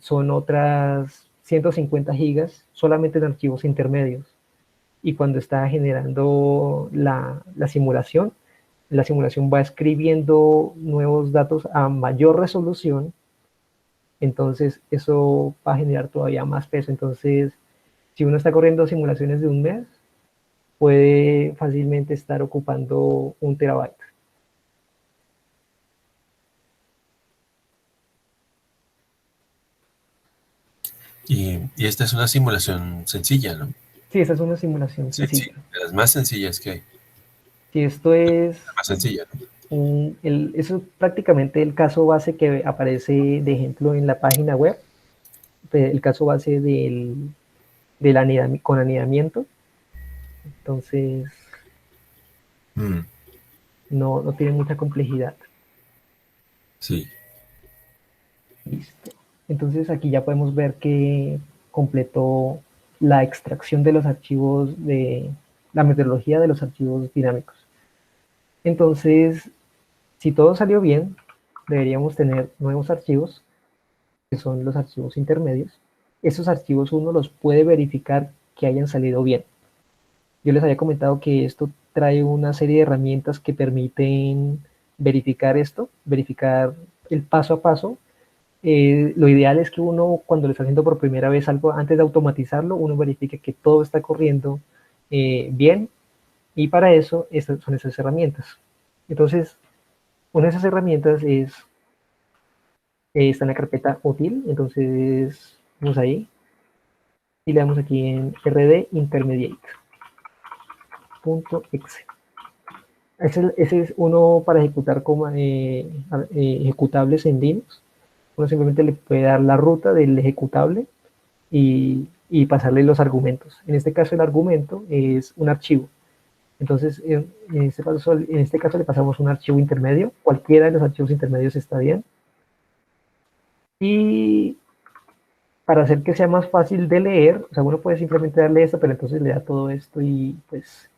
son otras 150 gigas solamente en archivos intermedios. y cuando está generando la simulación va escribiendo nuevos datos a mayor resolución, entonces eso va a generar todavía más peso. Entonces, si uno está corriendo simulaciones de un mes, puede fácilmente estar ocupando 1 TB. Y esta es una simulación sencilla, ¿no? Sí, esa es una simulación Sí, sí, sencilla. de las más sencillas que hay. Si esto es La más sencilla, ¿no? eso es prácticamente el caso base que aparece de ejemplo en la página web, el caso base con anidamiento. Entonces, Mm, no tiene mucha complejidad. sí. Listo. Entonces aquí ya podemos ver que completó la extracción de los archivos de la metodología de los archivos dinámicos. Entonces, si todo salió bien, deberíamos tener nuevos archivos, que son los archivos intermedios. Esos archivos uno los puede verificar que hayan salido bien. Yo les había comentado que esto trae una serie de herramientas que permiten verificar esto, verificar el paso a paso. Lo ideal es que uno, cuando lo está haciendo por primera vez algo, antes de automatizarlo, uno verifique que todo está corriendo bien, y para eso son esas herramientas. Entonces, una de esas herramientas está en la carpeta útil. Entonces, vamos ahí y le damos aquí en rd intermediate.exe. Ese es uno para ejecutar como, ejecutables en Linux. Uno simplemente le puede dar la ruta del ejecutable y pasarle los argumentos. En este caso el argumento es un archivo. Entonces, en este caso le pasamos un archivo intermedio. Cualquiera de los archivos intermedios está bien. Y para hacer que sea más fácil de leer, o sea, uno puede simplemente darle esto, pero entonces le da todo esto y pues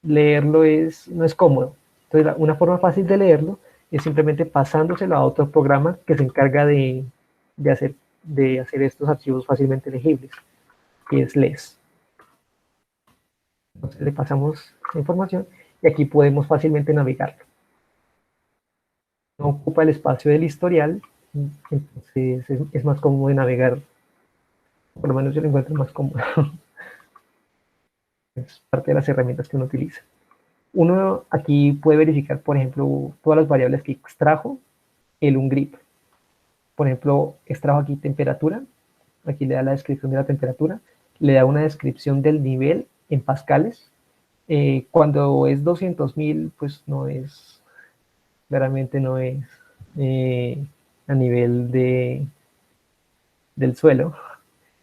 leerlo no es cómodo. Entonces, una forma fácil de leerlo es simplemente pasándoselo a otro programa que se encarga de hacer estos archivos fácilmente legibles, que es LES. Entonces le pasamos la información y aquí podemos fácilmente navegarlo. No ocupa el espacio del historial, entonces es más cómodo de navegar. Por lo menos yo lo encuentro más cómodo. Es parte de las herramientas que uno utiliza. Uno aquí puede verificar, por ejemplo, todas las variables que extrajo el ungrip. Por ejemplo, extrajo aquí temperatura, aquí le da la descripción de la temperatura, le da una descripción del nivel en pascales. Cuando es 200.000, pues no es, claramente no es eh, a nivel del suelo.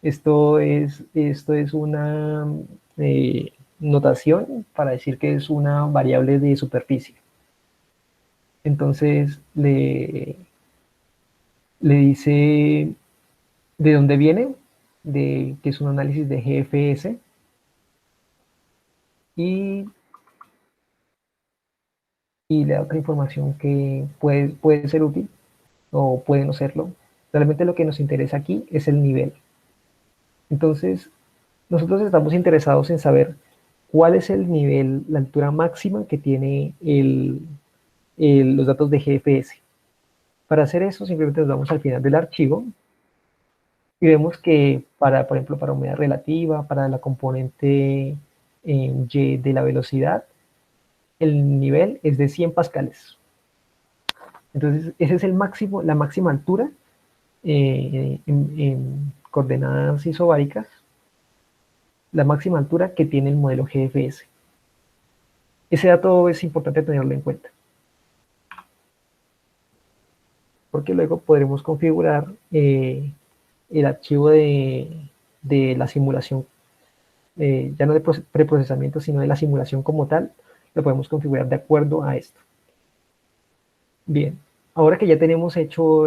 Esto es una notación para decir que es una variable de superficie. Entonces le dice de dónde viene, que es un análisis de GFS, y, y le da otra información que puede ser útil o puede no serlo. Realmente lo que nos interesa aquí es el nivel. Entonces, nosotros estamos interesados en saber cuál es el nivel, la altura máxima que tiene los datos de GFS. Para hacer eso, simplemente nos vamos al final del archivo y vemos que, por ejemplo, para humedad relativa, para la componente Y de la velocidad, el nivel es de 100 pascales. Entonces, ese es el máximo, la máxima altura en coordenadas isobáricas, la máxima altura que tiene el modelo GFS. Ese dato es importante tenerlo en cuenta, porque luego podremos configurar el archivo de la simulación, ya no de preprocesamiento, sino de la simulación como tal. Lo podemos configurar de acuerdo a esto. Bien, ahora que ya tenemos hecho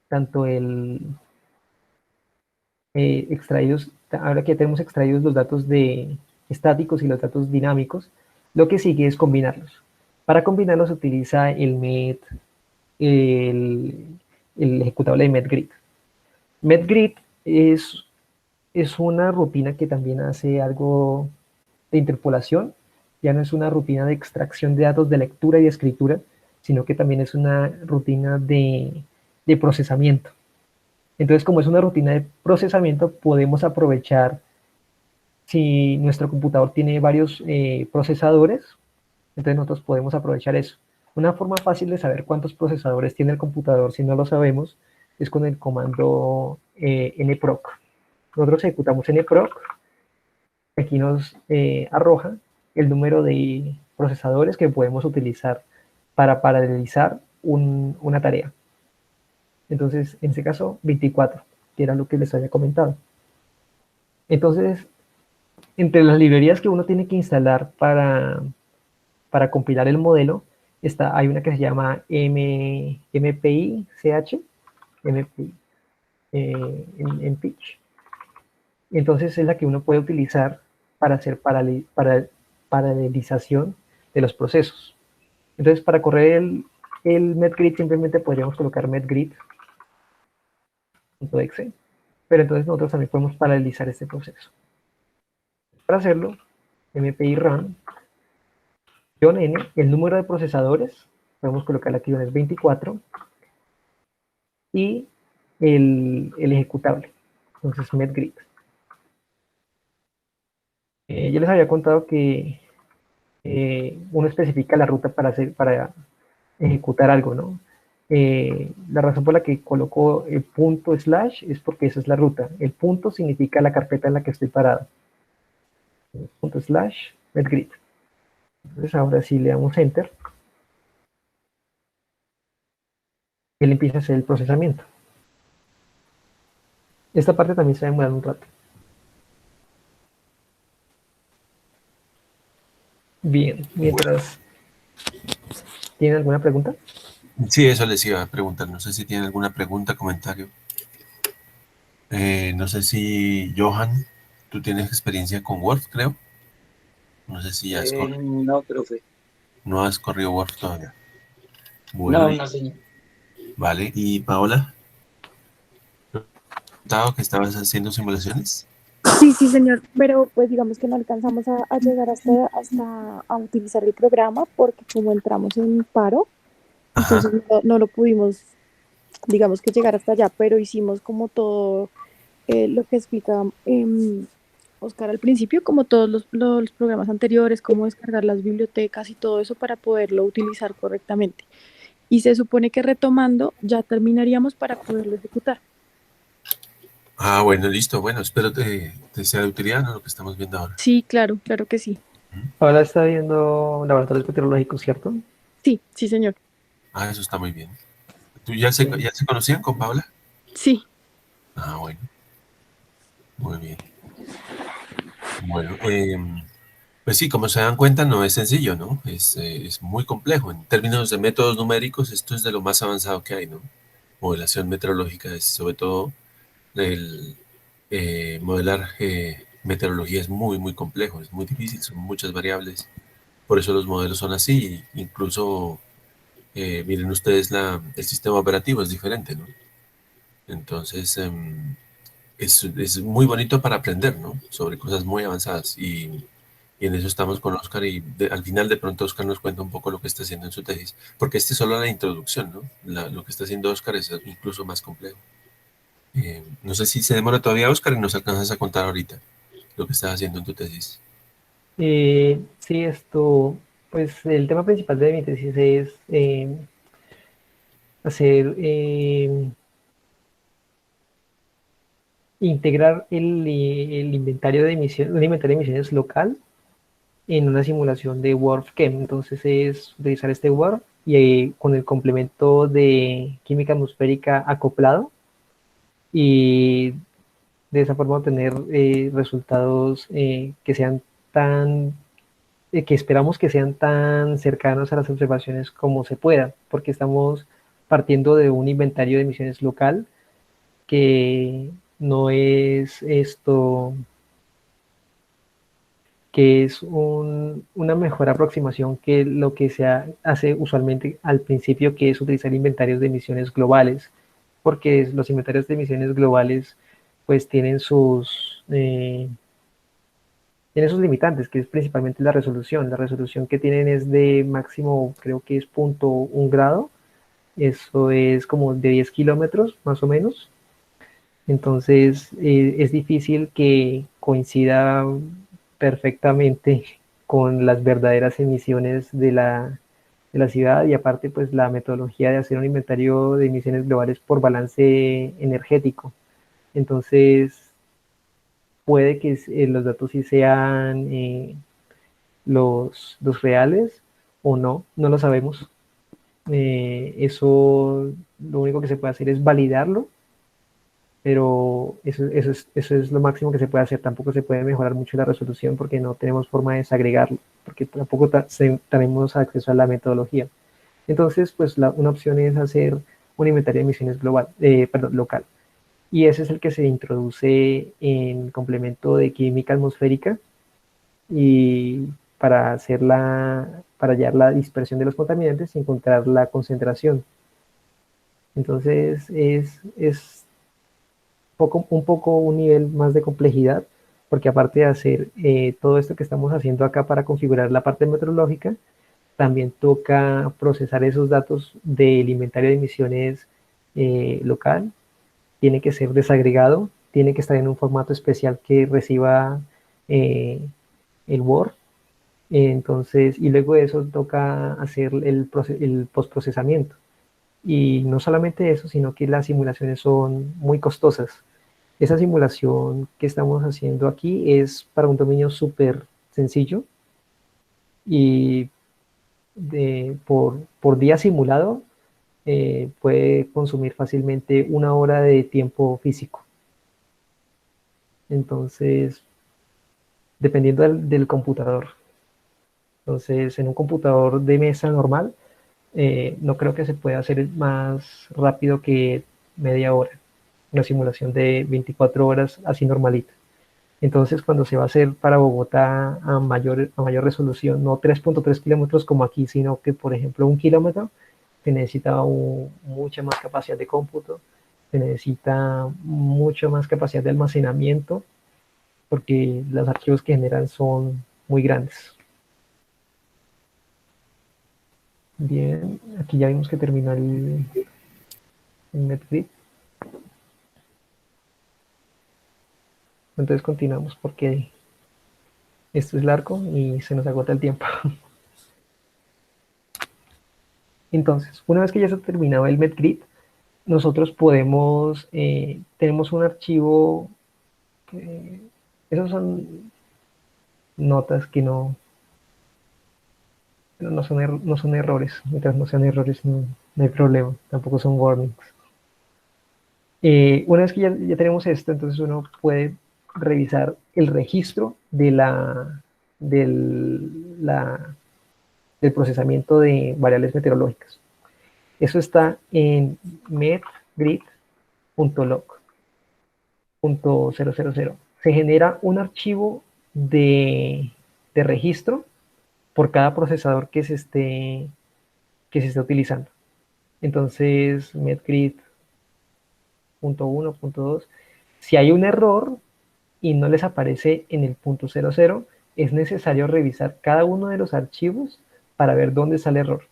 tanto ahora que ya tenemos extraídos los datos estáticos y los datos dinámicos, lo que sigue es combinarlos. Para combinarlos se utiliza el ejecutable de MedGrid. MedGrid es es una rutina que también hace algo de interpolación, ya no es una rutina de extracción de datos de lectura y escritura, sino que también es una rutina de procesamiento. Entonces, como es una rutina de procesamiento, podemos aprovechar si nuestro computador tiene varios procesadores, entonces nosotros podemos aprovechar eso. Una forma fácil de saber cuántos procesadores tiene el computador, si no lo sabemos, es con el comando nproc. Nosotros ejecutamos nproc, aquí nos arroja el número de procesadores que podemos utilizar para paralelizar una tarea. Entonces, en este caso, 24, que era lo que les había comentado. Entonces, entre las librerías que uno tiene que instalar para compilar el modelo, hay una que se llama MPI-CH, MPI, en Pitch. Entonces es la que uno puede utilizar para hacer paralelización de los procesos. Entonces, para correr el medgrid simplemente podríamos colocar medgrid.exe, pero entonces nosotros también podemos paralelizar este proceso. Para hacerlo, mpi run -n, el número de procesadores, podemos colocar aquí es 24, y el ejecutable, entonces medgrid. Yo les había contado que uno especifica la ruta para ejecutar algo, ¿no? La razón por la que coloco el punto slash es porque esa es la ruta. El punto significa la carpeta en la que estoy parado. Punto slash medgrid. Entonces ahora sí le damos enter. Él empieza a hacer el procesamiento. Esta parte también se va a demorar un rato. Bien, mientras... ¿Tienen alguna pregunta? Sí, eso les iba a preguntar. No sé si tienen alguna pregunta, comentario. No sé si, Johan, tú tienes experiencia con Word, creo. No sé si ya has corrido. No, profe. No has corrido Word todavía. Bueno, No, no, señor. vale. ¿Y Paola? ¿Te has contado que estabas haciendo simulaciones? Sí, sí, señor, pero pues digamos que no alcanzamos a llegar hasta a utilizar el programa porque como entramos en paro, Ajá. entonces no lo pudimos, digamos que llegar hasta allá, pero hicimos como todo lo que explicaba Oscar al principio, como todos los programas anteriores, cómo descargar las bibliotecas y todo eso para poderlo utilizar correctamente. Y se supone que retomando ya terminaríamos para poderlo ejecutar. Ah, bueno, listo. Bueno, espero te sea de utilidad, ¿no? Lo que estamos viendo ahora. Sí, claro, claro que sí. Ahora está viendo laboratorios meteorológicos, ¿cierto? Sí, sí, señor. Ah, eso está muy bien. ¿Tú ya se conocían con Paola? Sí. Ah, bueno. Muy bien. Bueno, pues sí, como se dan cuenta, no es sencillo, ¿no? Es muy complejo. En términos de métodos numéricos, esto es de lo más avanzado que hay, ¿no? Modelación meteorológica es sobre todo el modelar meteorología es muy, muy complejo, es muy difícil, son muchas variables. Por eso los modelos son así. Incluso, miren ustedes, el sistema operativo es diferente, ¿no? Entonces, es muy bonito para aprender, ¿no? Sobre cosas muy avanzadas. Y en eso estamos con Oscar y al final de pronto Oscar nos cuenta un poco lo que está haciendo en su tesis, porque este es solo la introducción, ¿no? Lo que está haciendo Oscar es incluso más complejo. No sé si se demora todavía Oscar y nos alcanzas a contar ahorita lo que estás haciendo en tu tesis. Sí, pues el tema principal de mi tesis es hacer, integrar el inventario de emisiones, un inventario de emisiones local en una simulación de WRF-Chem. Entonces es utilizar este WRF y con el complemento de química atmosférica acoplado y de esa forma obtener resultados que sean que esperamos que sean tan cercanos a las observaciones como se pueda, porque estamos partiendo de un inventario de emisiones local que no es que es una mejor aproximación que lo que se hace usualmente al principio, que es utilizar inventarios de emisiones globales, porque los inventarios de emisiones globales pues tienen tiene sus limitantes, que es principalmente la resolución. La resolución que tienen es de máximo, creo que es 0.1 grado. Eso es como de 10 kilómetros, más o menos. Entonces, es difícil que coincida perfectamente con las verdaderas emisiones de la ciudad, y aparte, pues la metodología de hacer un inventario de emisiones globales por balance energético. Entonces, puede que los datos sí sean los reales o no, no lo sabemos. Eso lo único que se puede hacer es validarlo, pero eso es lo máximo que se puede hacer. Tampoco se puede mejorar mucho la resolución porque no tenemos forma de desagregarlo, porque tampoco tenemos acceso a la metodología. Entonces, pues una opción es hacer un inventario de emisiones global, perdón, local. Y ese es el que se introduce en complemento de química atmosférica y para hallar la dispersión de los contaminantes y encontrar la concentración. Entonces es un poco un nivel más de complejidad, porque aparte de hacer todo esto que estamos haciendo acá para configurar la parte meteorológica, también toca procesar esos datos del inventario de emisiones local. Tiene que ser desagregado, tiene que estar en un formato especial que reciba el Word. Entonces, y luego de eso toca hacer el postprocesamiento. Y no solamente eso, sino que las simulaciones son muy costosas. Esa simulación que estamos haciendo aquí es para un dominio súper sencillo, y por día simulado puede consumir fácilmente 1 hora de tiempo físico. Entonces, dependiendo del computador. Entonces, en un computador de mesa normal, no creo que se pueda hacer más rápido que media hora. Una simulación de 24 horas así normalita. Entonces, cuando se va a hacer para Bogotá a mayor resolución, no 3.3 kilómetros como aquí, sino que, por ejemplo, 1 kilómetro, se necesita mucha más capacidad de cómputo, se necesita mucha más capacidad de almacenamiento, porque los archivos que generan son muy grandes. Bien, aquí ya vimos que terminó el NetGrid. Entonces continuamos porque esto es largo y se nos agota el tiempo. Entonces, una vez que ya se ha terminado el MedGrid, nosotros tenemos un archivo, esos son notas que no son errores. Mientras no sean errores, no hay problema, tampoco son warnings. Una vez que ya tenemos esto, entonces uno puede revisar el registro del procesamiento de variables meteorológicas. Eso está en medgrid.log.000. Se genera un archivo de registro por cada procesador que se esté utilizando. Entonces, medgrid.1, .2, si hay un error y no les aparece en el punto 00, es necesario revisar cada uno de los archivos para ver dónde está el error.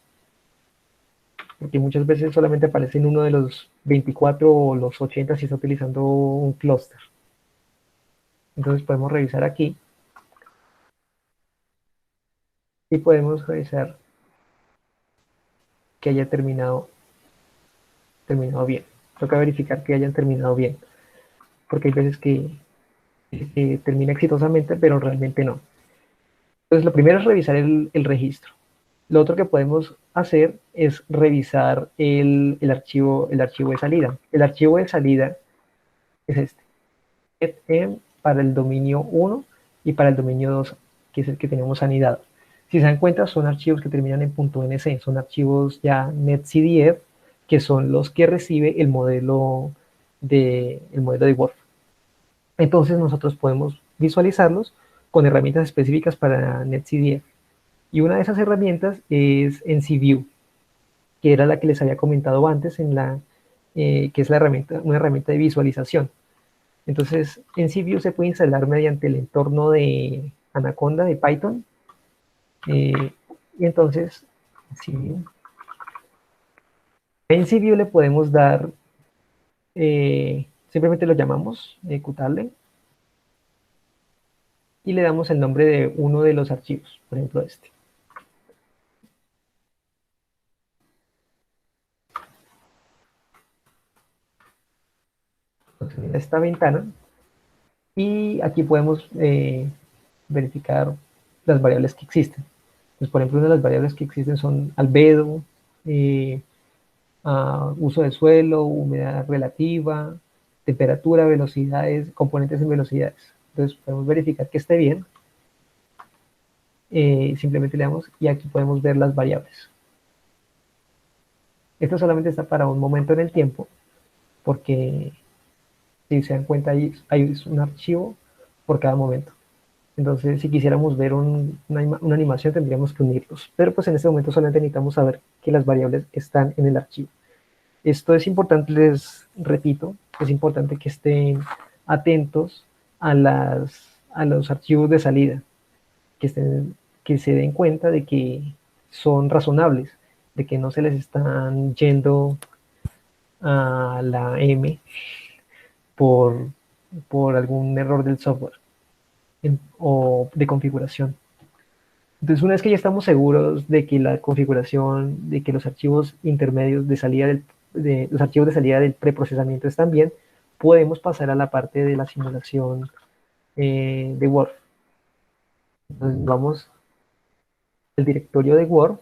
Porque muchas veces solamente aparece en uno de los 24 o los 80 si está utilizando un clúster. Entonces podemos revisar aquí y podemos revisar que haya terminado bien. Toca verificar que hayan terminado bien, porque hay veces que termina exitosamente, pero realmente no. Entonces, lo primero es revisar el registro. Lo otro que podemos hacer es revisar el archivo de salida. El archivo de salida es este, para el dominio 1 y para el dominio 2, que es el que tenemos anidado. Si se dan cuenta, son archivos que terminan en .nc, son archivos ya netcdf, que son los que recibe el modelo de Word. Entonces nosotros podemos visualizarlos con herramientas específicas para netcdf. Y una de esas herramientas es NCView, que era la que les había comentado antes, que es una herramienta de visualización. Entonces, NCView se puede instalar mediante el entorno de Anaconda de Python. Y entonces, sí, a NCView le podemos dar, simplemente lo llamamos, ejecutarle, y le damos el nombre de uno de los archivos, por ejemplo este. Entonces, esta ventana, y aquí podemos verificar las variables que existen. Pues, por ejemplo, una de las variables que existen son albedo, uso de suelo, humedad relativa, temperatura, velocidades, componentes en velocidades. Entonces podemos verificar que esté bien. Simplemente le damos y aquí podemos ver las variables. Esto solamente está para un momento en el tiempo, porque si se dan cuenta hay un archivo por cada momento. Entonces, si quisiéramos ver una animación, tendríamos que unirlos. Pero pues en este momento solamente necesitamos saber que las variables están en el archivo. Esto es importante, les repito, es importante que estén atentos a los archivos de salida, que se den cuenta de que son razonables, de que no se les están yendo a la M por, por algún error del software o de configuración. Entonces, una vez que ya estamos seguros de que la configuración, de que los archivos intermedios de salida los archivos de salida del preprocesamiento están bien, podemos pasar a la parte de la simulación de Word. Entonces, vamos al directorio de Word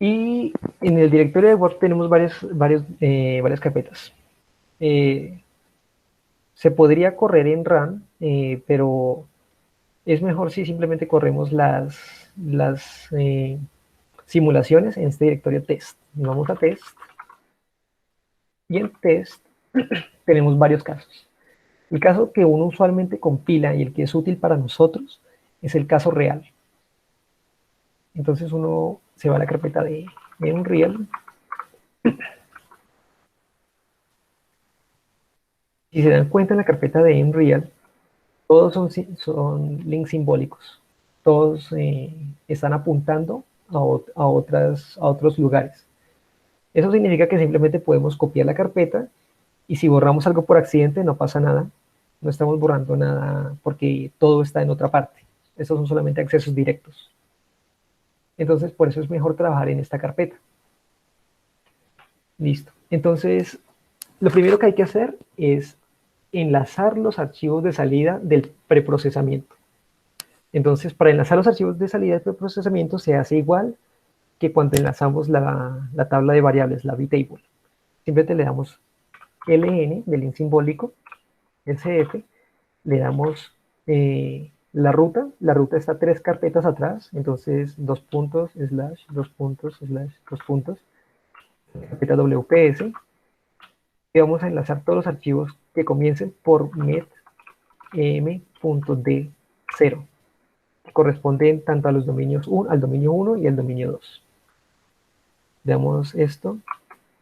y en el directorio de Word tenemos varias carpetas. Se podría correr en run, pero es mejor si simplemente corremos las simulaciones en este directorio test. Vamos a test y en test tenemos varios casos. El caso que uno usualmente compila y el que es útil para nosotros es el caso real. Entonces uno se va a la carpeta de Unreal. Si se dan cuenta, en la carpeta de Unreal todos son links simbólicos. Todos están apuntando a otros lugares. Eso significa que simplemente podemos copiar la carpeta y si borramos algo por accidente no pasa nada. No estamos borrando nada porque todo está en otra parte. Estos son solamente accesos directos. Entonces, por eso es mejor trabajar en esta carpeta. Listo. Entonces, lo primero que hay que hacer es enlazar los archivos de salida del preprocesamiento. Entonces, para enlazar los archivos de salida del preprocesamiento se hace igual que cuando enlazamos la tabla de variables, la vtable. Simplemente le damos ln del link simbólico, sf, le damos la ruta está 3 carpetas atrás, entonces 2 puntos, slash, 2 puntos, slash, 2 puntos, carpeta wps, y vamos a enlazar todos los archivos que comiencen por met.m.d0, que corresponden tanto a los dominios al dominio 1 y al dominio 2. Veamos esto,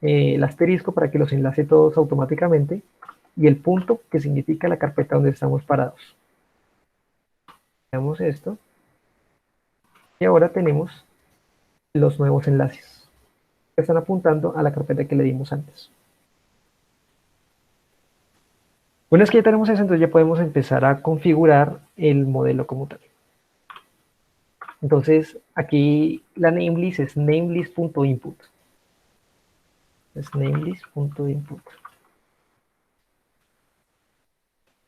el asterisco para que los enlace todos automáticamente, y el punto que significa la carpeta donde estamos parados. Veamos esto. Y ahora tenemos los nuevos enlaces que están apuntando a la carpeta que le dimos antes. Una vez que ya tenemos eso, entonces ya podemos empezar a configurar el modelo como tal. Entonces, aquí la namelist es namelist.input. Es namelist.input.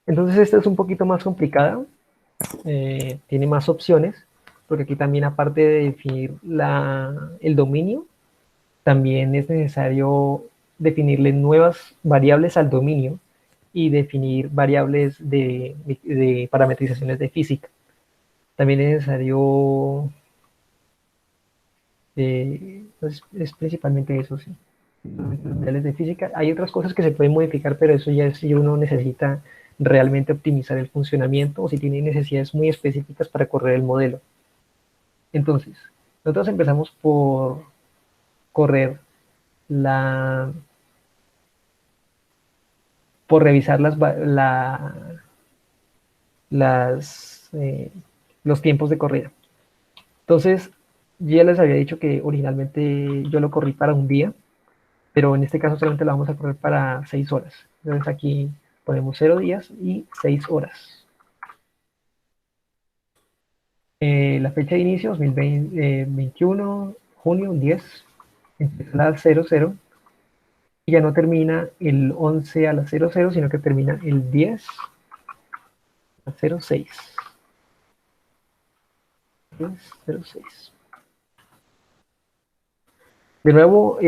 Entonces, esta es un poquito más complicada. Tiene más opciones, porque aquí también, aparte de definir el dominio, también es necesario definirle nuevas variables al dominio y definir variables de parametrizaciones de física. También es necesario, es principalmente eso, sí, variables de física. Hay otras cosas que se pueden modificar, pero eso ya es si uno necesita realmente optimizar el funcionamiento o si tiene necesidades muy específicas para correr el modelo. Entonces, nosotros empezamos por correr por revisar los tiempos de corrida. Entonces, ya les había dicho que originalmente yo lo corrí para un día, pero en este caso solamente lo vamos a correr para 6 horas. Entonces aquí ponemos 0 días y 6 horas. La fecha de inicio, 2021, junio 10, empieza a las 00, y ya no termina el 11 a las 00, sino que termina el 10 a 06. 10:06. De nuevo,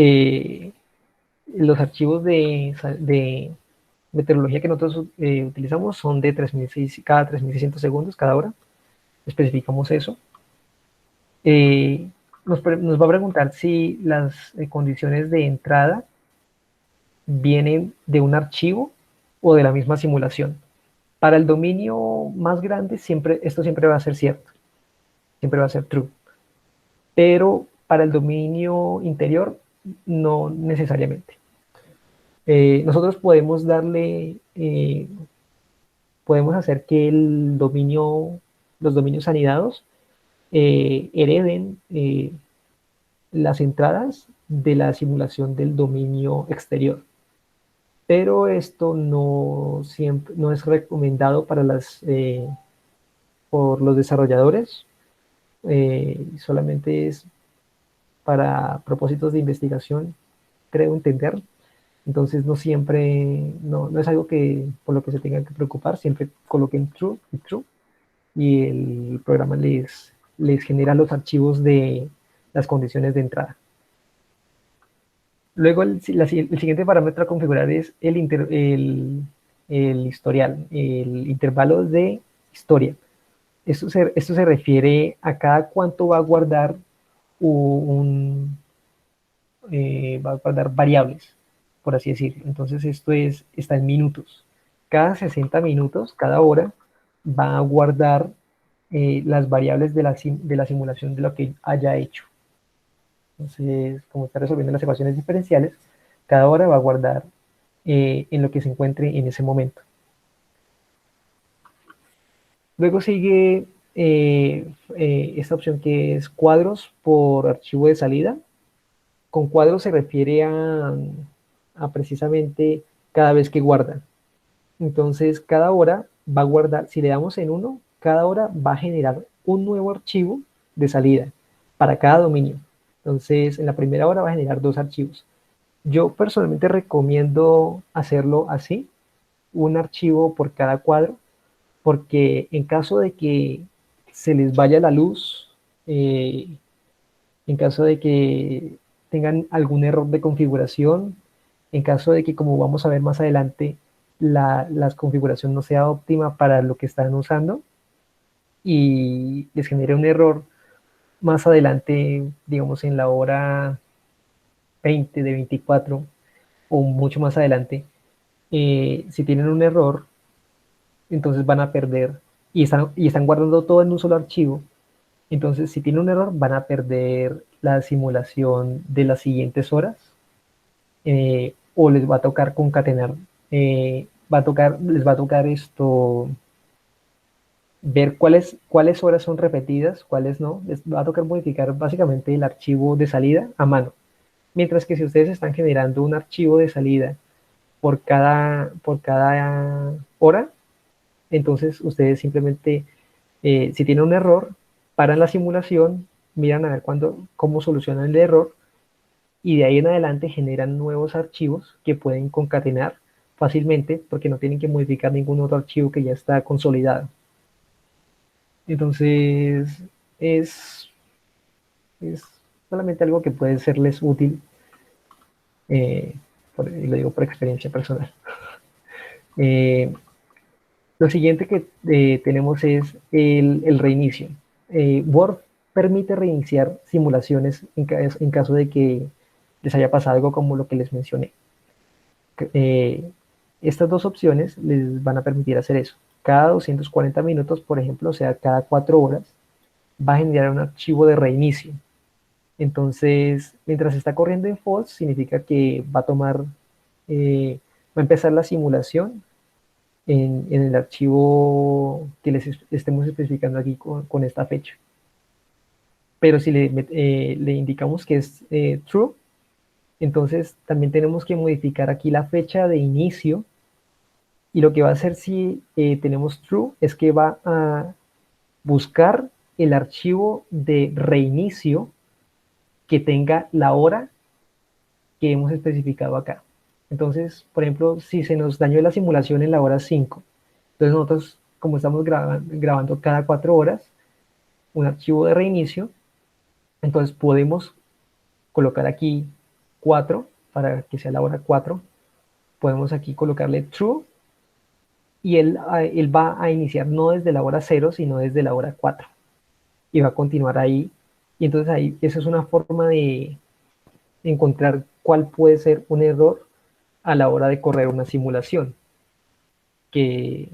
los archivos de meteorología que nosotros utilizamos son de 3.600, cada 3.600 segundos, cada hora. Especificamos eso. Nos va a preguntar si las condiciones de entrada vienen de un archivo o de la misma simulación. Para el dominio más grande, esto siempre va a ser cierto, siempre va a ser true. Pero para el dominio interior, no necesariamente. Nosotros podemos podemos hacer que los dominios anidados hereden las entradas de la simulación del dominio exterior. Pero esto no es recomendado por los desarrolladores, solamente es para propósitos de investigación, creo entender. Entonces no siempre, no es algo por lo que se tengan que preocupar, siempre coloquen true y true, y el programa les genera los archivos de las condiciones de entrada. Luego el siguiente parámetro a configurar es el historial, el intervalo de historia. Esto se refiere a cada cuánto va a guardar variables, por así decirlo. Entonces esto está en minutos. Cada 60 minutos, cada hora, va a guardar las variables de la simulación de lo que haya hecho. Entonces, como está resolviendo las ecuaciones diferenciales, cada hora va a guardar en lo que se encuentre en ese momento. Luego sigue esta opción que es cuadros por archivo de salida. Con cuadros se refiere a precisamente cada vez que guarda. Entonces, cada hora va a guardar, si le damos en 1, cada hora va a generar un nuevo archivo de salida para cada dominio. Entonces, en la primera hora va a generar 2 archivos. Yo personalmente recomiendo hacerlo así, un archivo por cada cuadro, porque en caso de que se les vaya la luz, en caso de que tengan algún error de configuración, en caso de que, como vamos a ver más adelante, la configuración no sea óptima para lo que están usando y les genere un error más adelante, digamos en la hora 20 de 24 o mucho más adelante, si tienen un error, entonces van a perder y están guardando todo en un solo archivo. Entonces, si tienen un error, van a perder la simulación de las siguientes horas, o les va a tocar concatenar, les va a tocar ver cuáles horas son repetidas, cuáles no. Les va a tocar modificar básicamente el archivo de salida a mano. Mientras que si ustedes están generando un archivo de salida por cada hora, entonces ustedes simplemente, si tienen un error, paran la simulación, miran a ver cómo solucionan el error, y de ahí en adelante generan nuevos archivos que pueden concatenar fácilmente porque no tienen que modificar ningún otro archivo que ya está consolidado. Entonces, es solamente algo que puede serles útil, y lo digo por experiencia personal. Lo siguiente que tenemos es el reinicio. Word permite reiniciar simulaciones en caso de que les haya pasado algo como lo que les mencioné. Estas dos opciones les van a permitir hacer eso. Cada 240 minutos, por ejemplo, o sea, cada 4 horas, va a generar un archivo de reinicio. Entonces, mientras está corriendo en false, significa que va a tomar Va a empezar la simulación en el archivo que les estemos especificando aquí con esta fecha. Pero si le indicamos que es true, entonces también tenemos que modificar aquí la fecha de inicio, y lo que va a hacer si tenemos true es que va a buscar el archivo de reinicio que tenga la hora que hemos especificado acá. Entonces, por ejemplo, si se nos dañó la simulación en la hora 5, entonces nosotros, como estamos grabando cada 4 horas, un archivo de reinicio, entonces podemos colocar aquí 4 para que sea la hora 4. Podemos aquí colocarle true y él va a iniciar no desde la hora 0, sino desde la hora 4. Y va a continuar ahí. Y entonces ahí, esa es una forma de encontrar cuál puede ser un error a la hora de correr una simulación. Que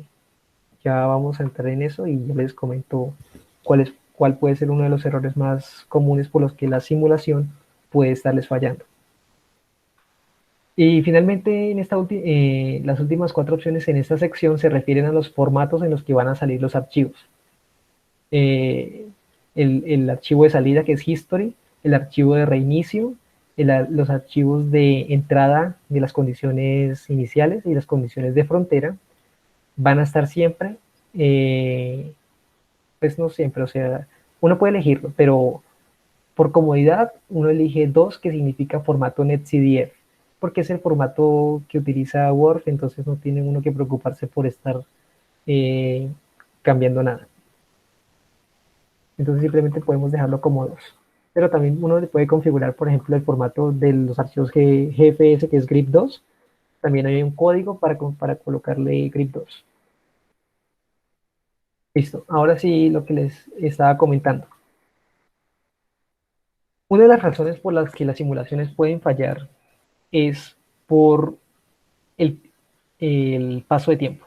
ya vamos a entrar en eso y ya les comento cuál puede ser uno de los errores más comunes por los que la simulación puede estarles fallando. Y finalmente, las últimas 4 opciones en esta sección se refieren a los formatos en los que van a salir los archivos. El archivo de salida, que es history, el archivo de reinicio, los archivos de entrada de las condiciones iniciales y las condiciones de frontera, van a estar siempre, pues no siempre, o sea, uno puede elegirlo, pero por comodidad uno elige 2, que significa formato netcdf, porque es el formato que utiliza Word, entonces no tiene uno que preocuparse por estar cambiando nada. Entonces simplemente podemos dejarlo como 2. Pero también uno le puede configurar, por ejemplo, el formato de los archivos GFS, que es grip2. También hay un código para colocarle grip2. Listo. Ahora sí, lo que les estaba comentando. Una de las razones por las que las simulaciones pueden fallar es por el, el paso de tiempo.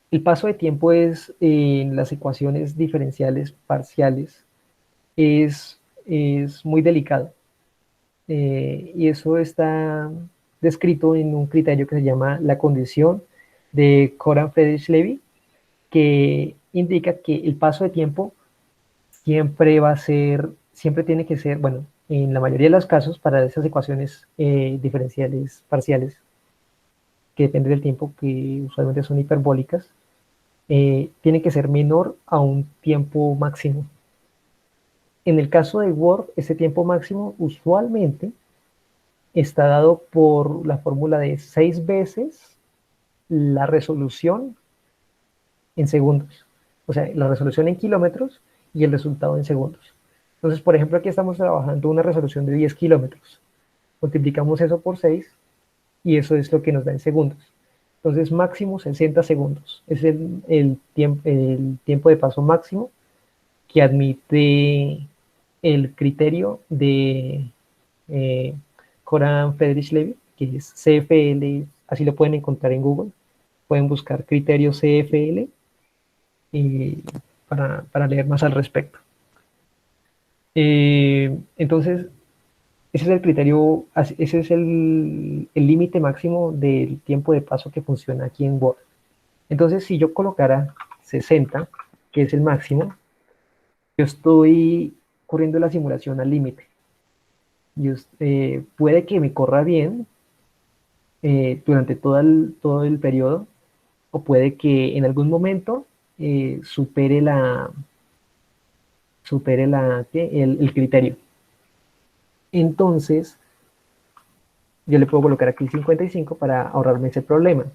El paso de tiempo en las ecuaciones diferenciales parciales es muy delicado. Y eso está descrito en un criterio que se llama la condición de Coram-Friedrich-Levy, que indica que el paso de tiempo siempre tiene que ser, bueno, en la mayoría de los casos, para esas ecuaciones diferenciales parciales, que depende del tiempo, que usualmente son hiperbólicas, tiene que ser menor a un tiempo máximo. En el caso de Word, ese tiempo máximo usualmente está dado por la fórmula de 6 veces la resolución en segundos. O sea, la resolución en kilómetros y el resultado en segundos. Entonces, por ejemplo, aquí estamos trabajando una resolución de 10 kilómetros. Multiplicamos eso por 6 y eso es lo que nos da en segundos. Entonces, máximo 60 segundos. Es el tiempo de paso máximo que admite el criterio de Coram-Friedrich-Levy, que es CFL, así lo pueden encontrar en Google. Pueden buscar criterio CFL para leer más al respecto. Entonces, ese es el criterio, ese es el límite máximo del tiempo de paso que funciona aquí en Word. Entonces, si yo colocara 60, que es el máximo, yo estoy corriendo la simulación al límite. Puede que me corra bien durante todo el periodo, o puede que en algún momento supere el criterio. Entonces, yo le puedo colocar aquí 55 para ahorrarme ese problema.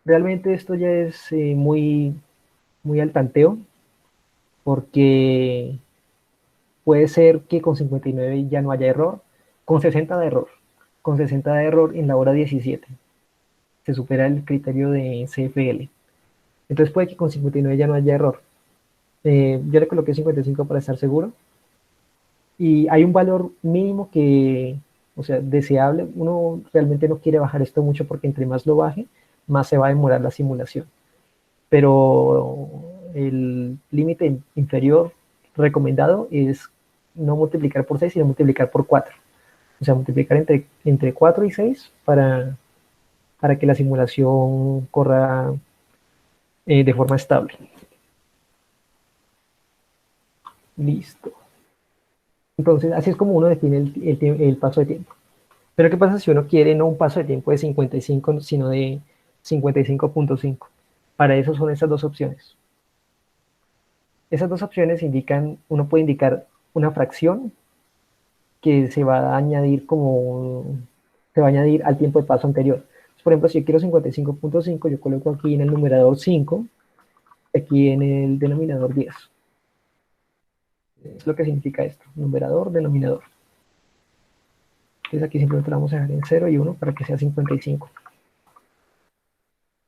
Realmente esto ya es muy al tanteo, porque puede ser que con 59 ya no haya error, con 60 de error, con 60 de error en la hora 17. Se supera el criterio de CFL. Entonces puede que con 59 ya no haya error. Yo le coloqué 55 para estar seguro. Y hay un valor mínimo o sea, deseable. Uno realmente no quiere bajar esto mucho, porque entre más lo baje, más se va a demorar la simulación. Pero el límite inferior recomendado es no multiplicar por 6, sino multiplicar por 4. O sea, multiplicar entre 4 y 6 para que la simulación corra de forma estable. Listo. Entonces, así es como uno define el paso de tiempo. Pero ¿qué pasa si uno quiere no un paso de tiempo de 55, sino de 55.5? Para eso son esas dos opciones. Esas dos opciones indican, uno puede indicar una fracción que se va a añadir al tiempo de paso anterior. Por ejemplo, si yo quiero 55.5, yo coloco aquí en el numerador 5, aquí en el denominador 10. Es lo que significa esto, numerador, denominador. Entonces aquí simplemente lo vamos a dejar en 0 y 1 para que sea 55.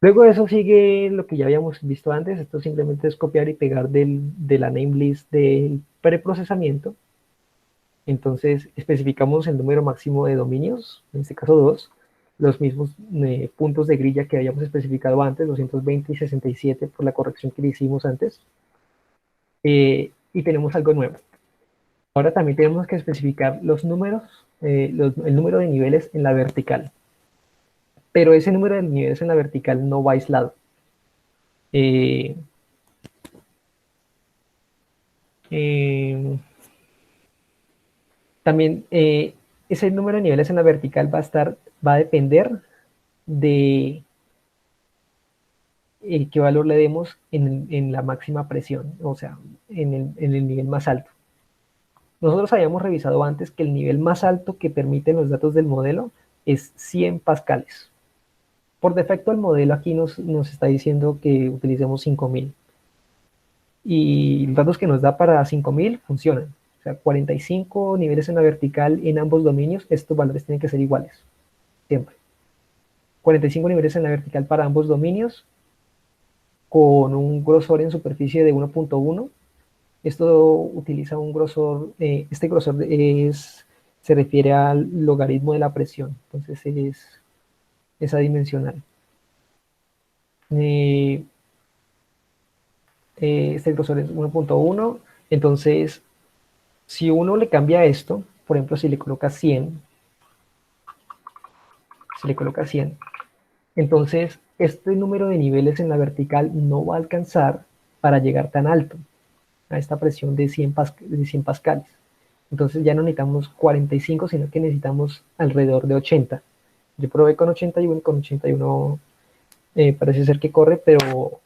Luego de eso sigue lo que ya habíamos visto antes. Esto simplemente es copiar y pegar de la namelist del preprocesamiento. Entonces especificamos el número máximo de dominios, en este caso 2, los mismos puntos de grilla que habíamos especificado antes, 220 y 67 por la corrección que le hicimos antes. Y tenemos algo nuevo. Ahora también tenemos que especificar los números, el número de niveles en la vertical. Pero ese número de niveles en la vertical no va aislado. Eh, también ese número de niveles en la vertical va a depender de qué valor le demos en la máxima presión, o sea, en el nivel más alto. Nosotros habíamos revisado antes que el nivel más alto que permiten los datos del modelo es 100 pascales. Por defecto el modelo aquí nos está diciendo que utilicemos 5000. Y los datos que nos da para 5000 funcionan. O sea, 45 niveles en la vertical en ambos dominios, estos valores tienen que ser iguales, siempre. 45 niveles en la vertical para ambos dominios, con un grosor en superficie de 1.1. Esto utiliza un grosor, este grosor se refiere al logaritmo de la presión, entonces es adimensional. Este grosor es 1.1, entonces si uno le cambia esto, por ejemplo, si le coloca 100, entonces este número de niveles en la vertical no va a alcanzar para llegar tan alto, a esta presión de 100 pascales. Entonces ya no necesitamos 45, sino que necesitamos alrededor de 80. Yo probé con 81, parece ser que corre, pero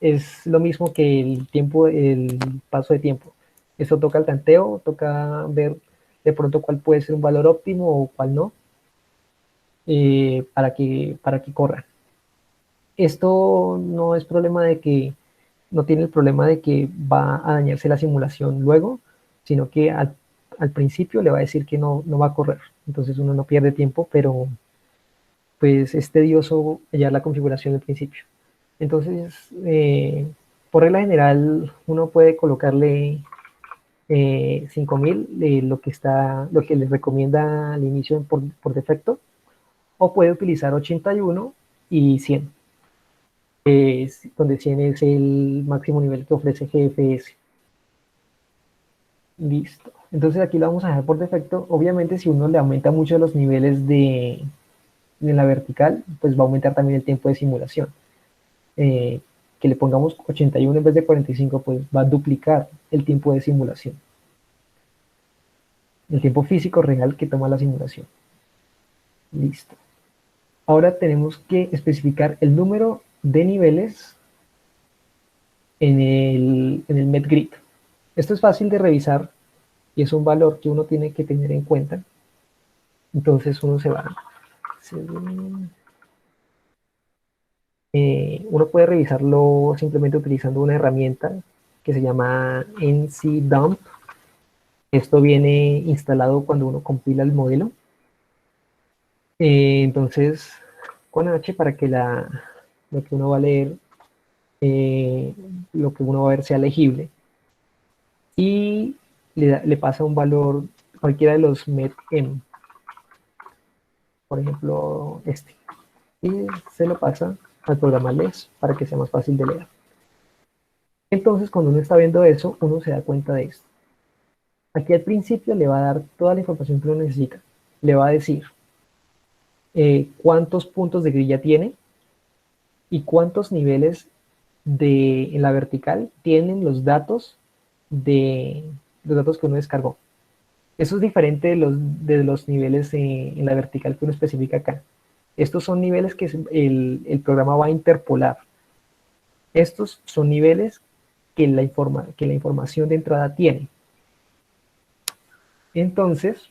es lo mismo que el paso de tiempo. Eso toca el tanteo, toca ver de pronto cuál puede ser un valor óptimo o cuál no, para que corra. Esto no es problema de que, no tiene el problema de que va a dañarse la simulación luego, sino que al principio le va a decir que no va a correr. Entonces uno no pierde tiempo, pero pues es tedioso hallar la configuración del principio. Entonces, por regla general, uno puede colocarle 5000, lo que les recomienda al inicio por defecto, o puede utilizar 81 y 100, donde 100 es el máximo nivel que ofrece GFS. Listo. Entonces aquí lo vamos a dejar por defecto. Obviamente, si uno le aumenta mucho los niveles de la vertical, pues va a aumentar también el tiempo de simulación. Que le pongamos 81 en vez de 45, pues va a duplicar el tiempo de simulación. El tiempo físico real que toma la simulación. Listo. Ahora tenemos que especificar el número de niveles en el MetGrid. Esto es fácil de revisar y es un valor que uno tiene que tener en cuenta. Entonces uno uno puede revisarlo simplemente utilizando una herramienta que se llama NCDump. Esto viene instalado cuando uno compila el modelo. Entonces, con H para que lo que uno va a leer, lo que uno va a ver sea legible. Y le pasa un valor, cualquiera de los METM. Por ejemplo, este. Y se lo pasa al programa LES para que sea más fácil de leer. Entonces, cuando uno está viendo eso, uno se da cuenta de esto. Aquí al principio le va a dar toda la información que uno necesita. le va a decir cuántos puntos de grilla tiene y cuántos niveles en la vertical tienen los datos que uno descargó. Eso es diferente de los niveles en la vertical que uno especifica acá. Estos son niveles que el programa va a interpolar. Estos son niveles que la información de entrada tiene. Entonces,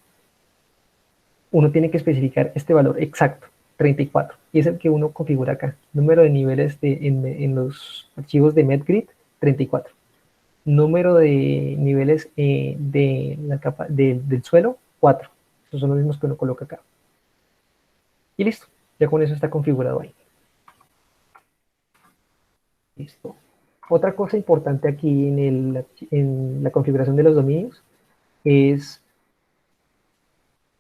uno tiene que especificar este valor exacto, 34, y es el que uno configura acá. Número de niveles en los archivos de MedGrid, 34. Número de niveles de la capa del suelo, 4. Estos son los mismos que uno coloca acá. Y listo, ya con eso está configurado ahí. Listo. Otra cosa importante aquí en la configuración de los dominios es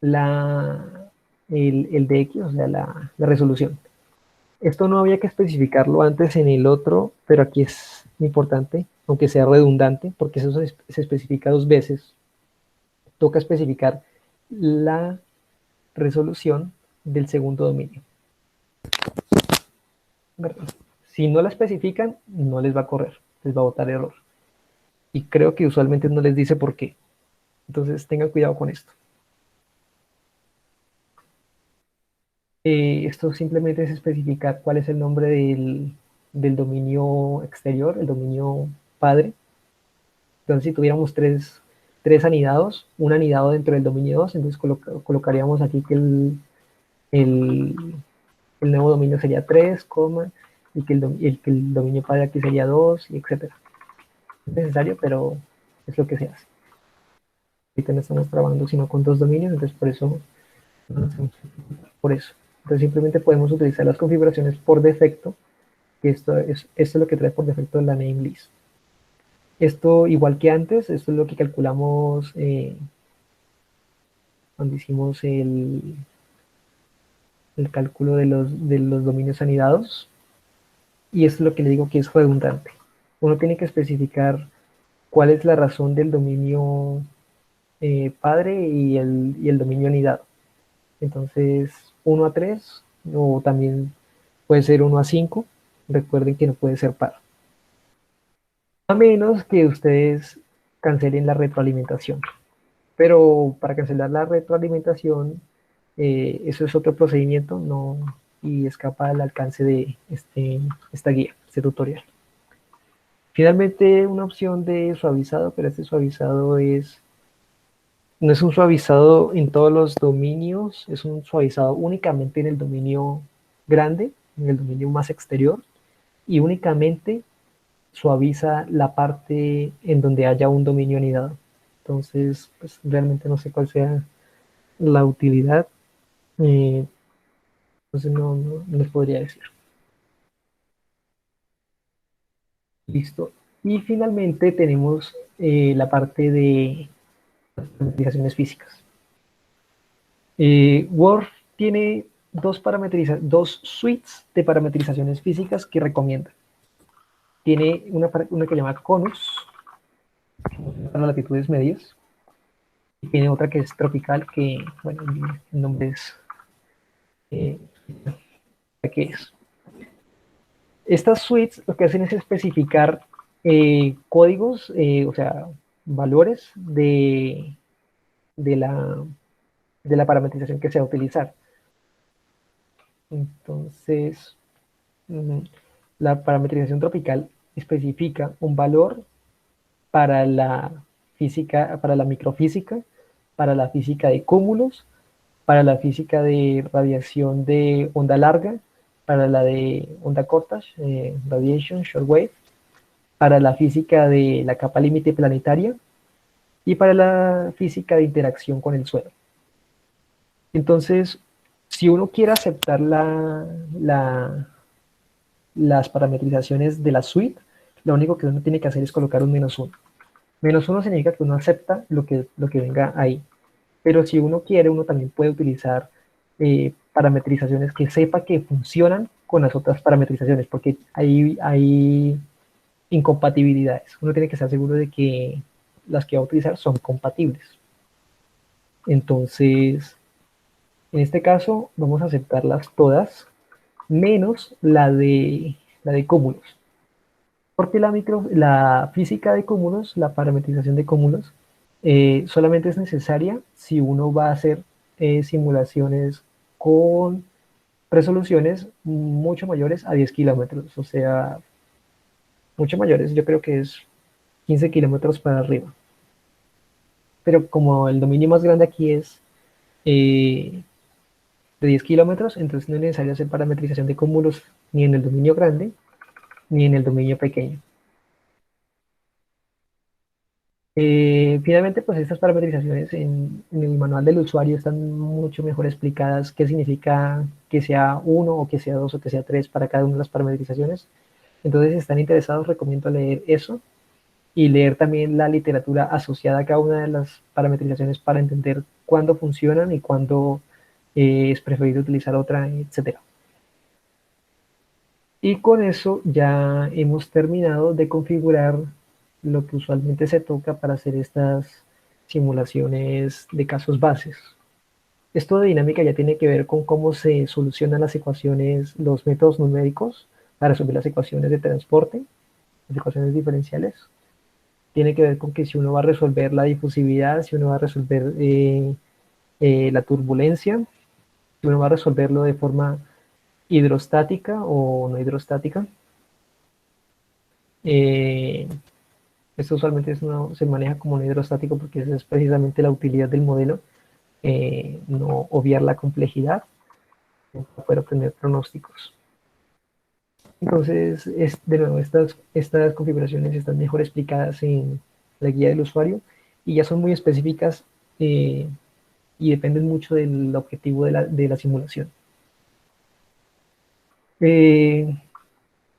el DX, o sea, la resolución. Esto no había que especificarlo antes en el otro, pero aquí es importante, aunque sea redundante, porque eso se especifica 2 veces. Toca especificar la resolución del segundo dominio. Si no la especifican, no les va a correr, les va a botar error. Y creo que usualmente no les dice por qué. Entonces tengan cuidado con esto. Esto simplemente es especificar cuál es el nombre del dominio exterior, el dominio padre. Entonces, si tuviéramos tres anidados, un anidado dentro del dominio 2, entonces colocaríamos aquí que el nuevo dominio sería 3, y que el dominio padre aquí sería 2, y etcétera. No es necesario, pero es lo que se hace. Ahorita no estamos trabajando sino con 2 dominios, entonces por eso. Entonces simplemente podemos utilizar las configuraciones por defecto, que esto es lo que trae por defecto la name list. Esto, igual que antes, esto es lo que calculamos cuando hicimos el cálculo de los dominios anidados, y esto es lo que le digo que es redundante. Uno tiene que especificar cuál es la razón del dominio padre y el dominio anidado. Entonces, 1 a 3, o también puede ser 1 a 5. Recuerden que no puede ser par. A menos que ustedes cancelen la retroalimentación. Pero para cancelar la retroalimentación, eso es otro procedimiento, y escapa al alcance de esta guía, este tutorial. Finalmente, una opción de suavizado, pero este suavizado no es un suavizado en todos los dominios, es un suavizado únicamente en el dominio grande, en el dominio más exterior, y únicamente suaviza la parte en donde haya un dominio anidado. Entonces, pues realmente no sé cuál sea la utilidad, entonces no les podría decir. Listo. Y finalmente tenemos la parte de parametrizaciones físicas. Word tiene dos suites de parametrizaciones físicas que recomienda. Tiene una que se llama Conus, para latitudes medias, y tiene otra que es Tropical, que, bueno, el nombre es ¿qué es? Estas suites lo que hacen es especificar códigos, o sea, valores de la parametrización que se va a utilizar. Entonces, la parametrización tropical especifica un valor para la física, para la microfísica, para la física de cúmulos, para la física de radiación de onda larga, para la de onda corta, radiation, shortwave, para la física de la capa límite planetaria y para la física de interacción con el suelo. Entonces, si uno quiere aceptar las parametrizaciones de la suite, lo único que uno tiene que hacer es colocar un -1. -1 significa que uno acepta lo que venga ahí. Pero si uno quiere, uno también puede utilizar parametrizaciones que sepa que funcionan con las otras parametrizaciones, porque hay incompatibilidades. Uno tiene que estar seguro de que las que va a utilizar son compatibles. Entonces, En este caso vamos a aceptarlas todas, menos la de cúmulos. Porque la física de cúmulos, la parametrización de cúmulos, solamente es necesaria si uno va a hacer simulaciones con resoluciones mucho mayores a 10 kilómetros, o sea, mucho mayores, yo creo que es 15 kilómetros para arriba. Pero como el dominio más grande aquí es eh, de 10 kilómetros, entonces no es necesario hacer parametrización de cúmulos ni en el dominio grande ni en el dominio pequeño. Finalmente, pues estas parametrizaciones en el manual del usuario están mucho mejor explicadas qué significa que sea uno o que sea dos o que sea tres para cada una de las parametrizaciones. Entonces, si están interesados, recomiendo leer eso y leer también la literatura asociada a cada una de las parametrizaciones para entender cuándo funcionan y cuándo es preferible utilizar otra, etcétera. Y con eso ya hemos terminado de configurar lo que usualmente se toca para hacer estas simulaciones de casos bases. Esto de dinámica ya tiene que ver con cómo se solucionan las ecuaciones, los métodos numéricos para resolver las ecuaciones de transporte, las ecuaciones diferenciales. Tiene que ver con que si uno va a resolver la difusividad, si uno va a resolver la turbulencia, si uno va a resolverlo de forma hidrostática o no hidrostática. Eh, Esto usualmente se maneja como no hidrostático porque esa es precisamente la utilidad del modelo, no obviar la complejidad para poder obtener pronósticos. Entonces, de nuevo, estas configuraciones están mejor explicadas en la guía del usuario y ya son muy específicas y dependen mucho del objetivo de la simulación.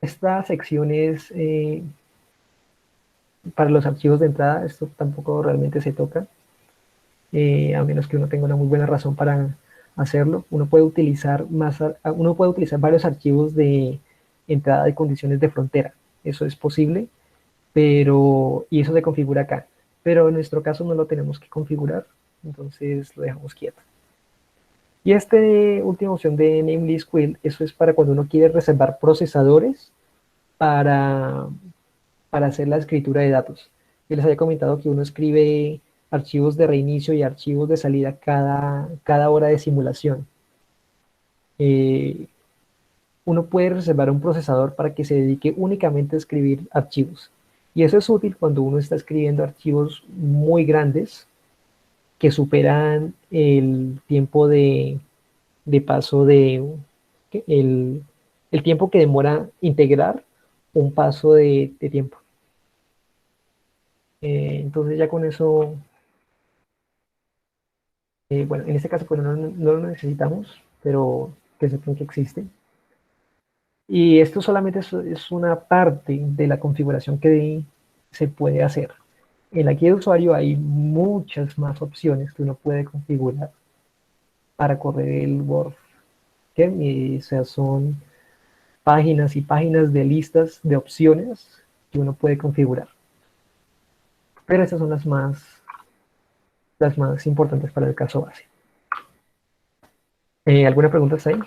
Esta sección es para los archivos de entrada, esto tampoco realmente se toca, a menos que uno tenga una muy buena razón para hacerlo. Uno puede utilizar varios archivos de entrada de condiciones de frontera. Eso es posible, y eso se configura acá. Pero en nuestro caso no lo tenemos que configurar, entonces lo dejamos quieto. Y esta última opción de Nameless Quill, eso es para cuando uno quiere reservar procesadores para, para hacer la escritura de datos. Yo les había comentado que uno escribe archivos de reinicio y archivos de salida cada hora de simulación. Eh, Uno puede reservar un procesador para que se dedique únicamente a escribir archivos. Y eso es útil cuando uno está escribiendo archivos muy grandes que superan el tiempo de paso el, el tiempo que demora integrar un paso de tiempo. Entonces ya con eso, bueno, en este caso pues no lo necesitamos, pero que sepan que existe. Y esto solamente es una parte de la configuración que se puede hacer. En la guía de usuario hay muchas más opciones que uno puede configurar para correr el Word. O sea, son páginas y páginas de listas de opciones que uno puede configurar. Pero estas son las más importantes para el caso base. ¿Alguna pregunta hasta ahí?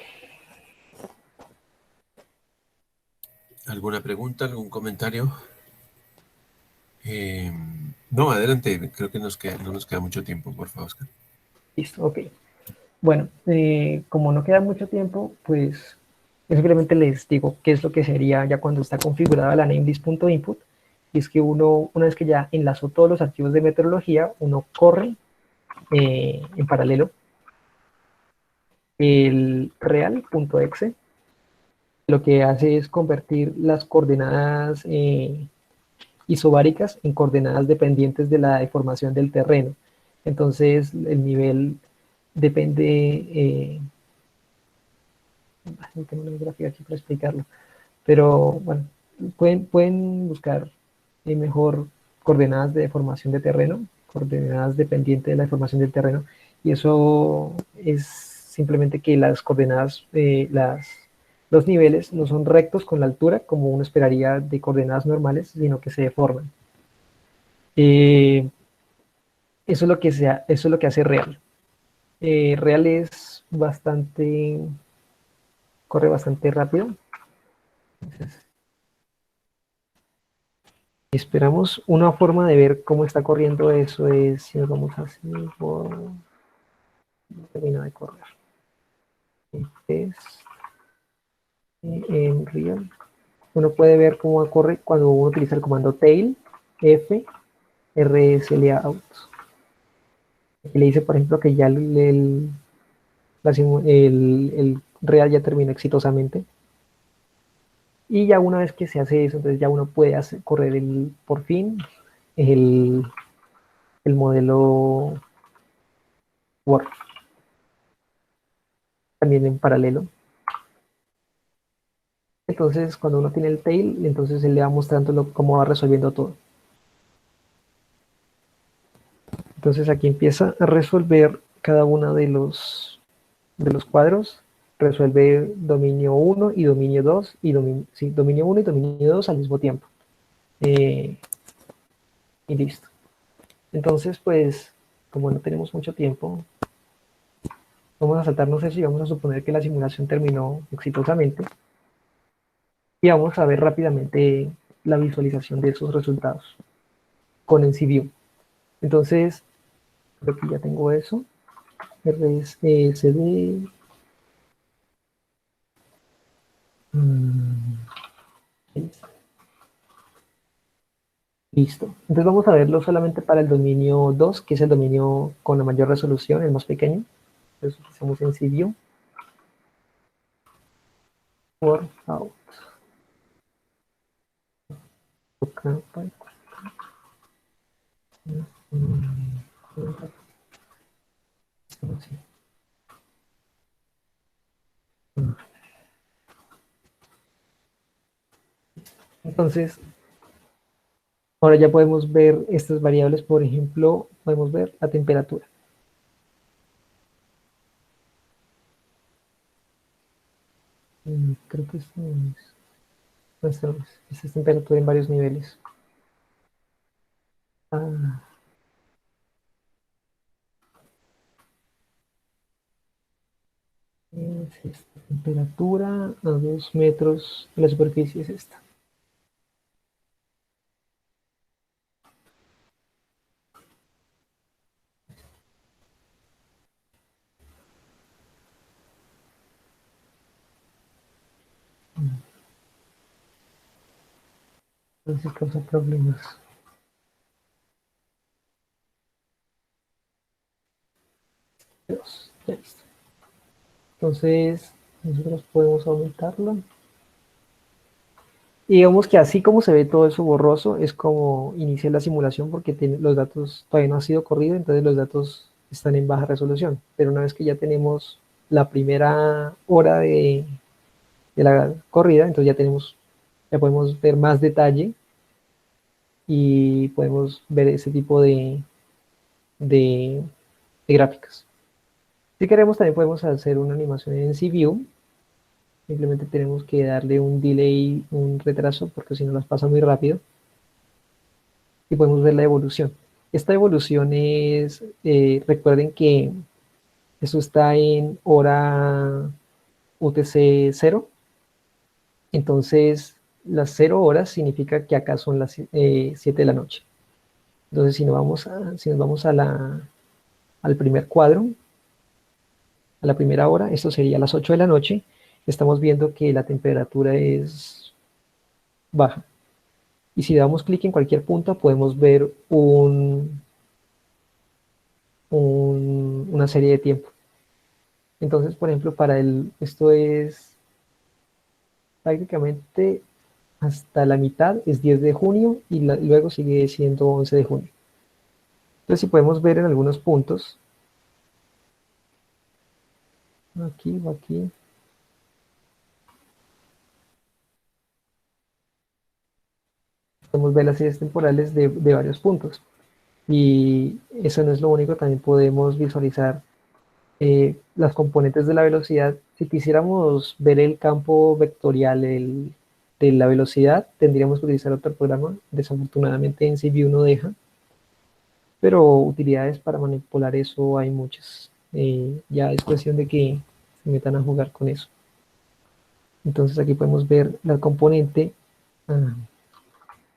¿Alguna pregunta, algún comentario? No, adelante, creo que no nos queda mucho tiempo, por favor, Oscar. Listo, ok. Bueno, como no queda mucho tiempo, pues yo simplemente les digo qué es lo que sería ya cuando está configurada la namelist.input. Y es que una vez que ya enlazó todos los archivos de meteorología, uno corre en paralelo el real.exe. Lo que hace es convertir las coordenadas isobáricas en coordenadas dependientes de la deformación del terreno. Entonces, el nivel depende... no tengo una gráfica aquí para explicarlo, pero bueno, pueden buscar mejor coordenadas de deformación de terreno, coordenadas dependientes de la deformación del terreno, y eso es simplemente que las coordenadas, los niveles no son rectos con la altura como uno esperaría de coordenadas normales, sino que se deforman. Eso es lo que hace real. Real es bastante, corre bastante rápido. Entonces, esperamos una forma de ver cómo está corriendo eso es si nos vamos así por termina de correr. Es en Real. Uno puede ver cómo corre cuando uno utiliza el comando tail f rslout. Y le dice, por ejemplo, que ya el real ya terminó exitosamente. Y ya una vez que se hace eso, entonces ya uno puede correr por fin el, el modelo Word también en paralelo. Entonces, cuando uno tiene el tail, entonces él le va mostrando cómo va resolviendo todo. Entonces aquí empieza a resolver cada uno de los cuadros. Resuelve dominio 1 y dominio 2 y dominio 1 y dominio 2 al mismo tiempo. Y listo. Entonces, pues, como no tenemos mucho tiempo, vamos a saltarnos eso y vamos a suponer que la simulación terminó exitosamente. Y vamos a ver rápidamente la visualización de esos resultados con NCView. Entonces, creo que ya tengo eso. RSD. Listo. Entonces vamos a verlo solamente para el dominio 2, que es el dominio con la mayor resolución, el más pequeño. Entonces utilizamos NCView. Por out. Entonces, ahora ya podemos ver estas variables, por ejemplo, podemos ver la temperatura. Creo que esto es temperatura en varios niveles. Es esta temperatura a 2 metros de la superficie es esta. Entonces causa problemas. Ya listo. Entonces, nosotros podemos aumentarlo. Y digamos que así como se ve todo eso borroso, es como inicia la simulación porque los datos todavía no han sido corridos, entonces los datos están en baja resolución. Pero una vez que ya tenemos la primera hora de la corrida, entonces ya podemos ver más detalle y podemos ver ese tipo de gráficas. Si queremos, también podemos hacer una animación en NCView. Simplemente tenemos que darle un delay, un retraso, porque si no las pasa muy rápido. Y podemos ver la evolución. Esta evolución es, recuerden que eso está en hora UTC 0. Entonces, las 0 horas significa que acá son las 7 de la noche. Entonces, si nos vamos al primer cuadro, a la primera hora, esto sería a las 8 de la noche, estamos viendo que la temperatura es baja. Y si damos clic en cualquier punta, podemos ver una serie de tiempo. Entonces, por ejemplo, esto es prácticamente hasta la mitad, es 10 de junio, y luego sigue siendo 11 de junio. Entonces, si podemos ver en algunos puntos, aquí o aquí, podemos ver las series temporales de varios puntos. Y eso no es lo único, también podemos visualizar las componentes de la velocidad. Si quisiéramos ver el campo vectorial de la velocidad, tendríamos que utilizar otro programa. Desafortunadamente NCView no deja, pero utilidades para manipular eso hay muchas. Ya es cuestión de que se metan a jugar con eso. Entonces aquí podemos ver la componente, ah,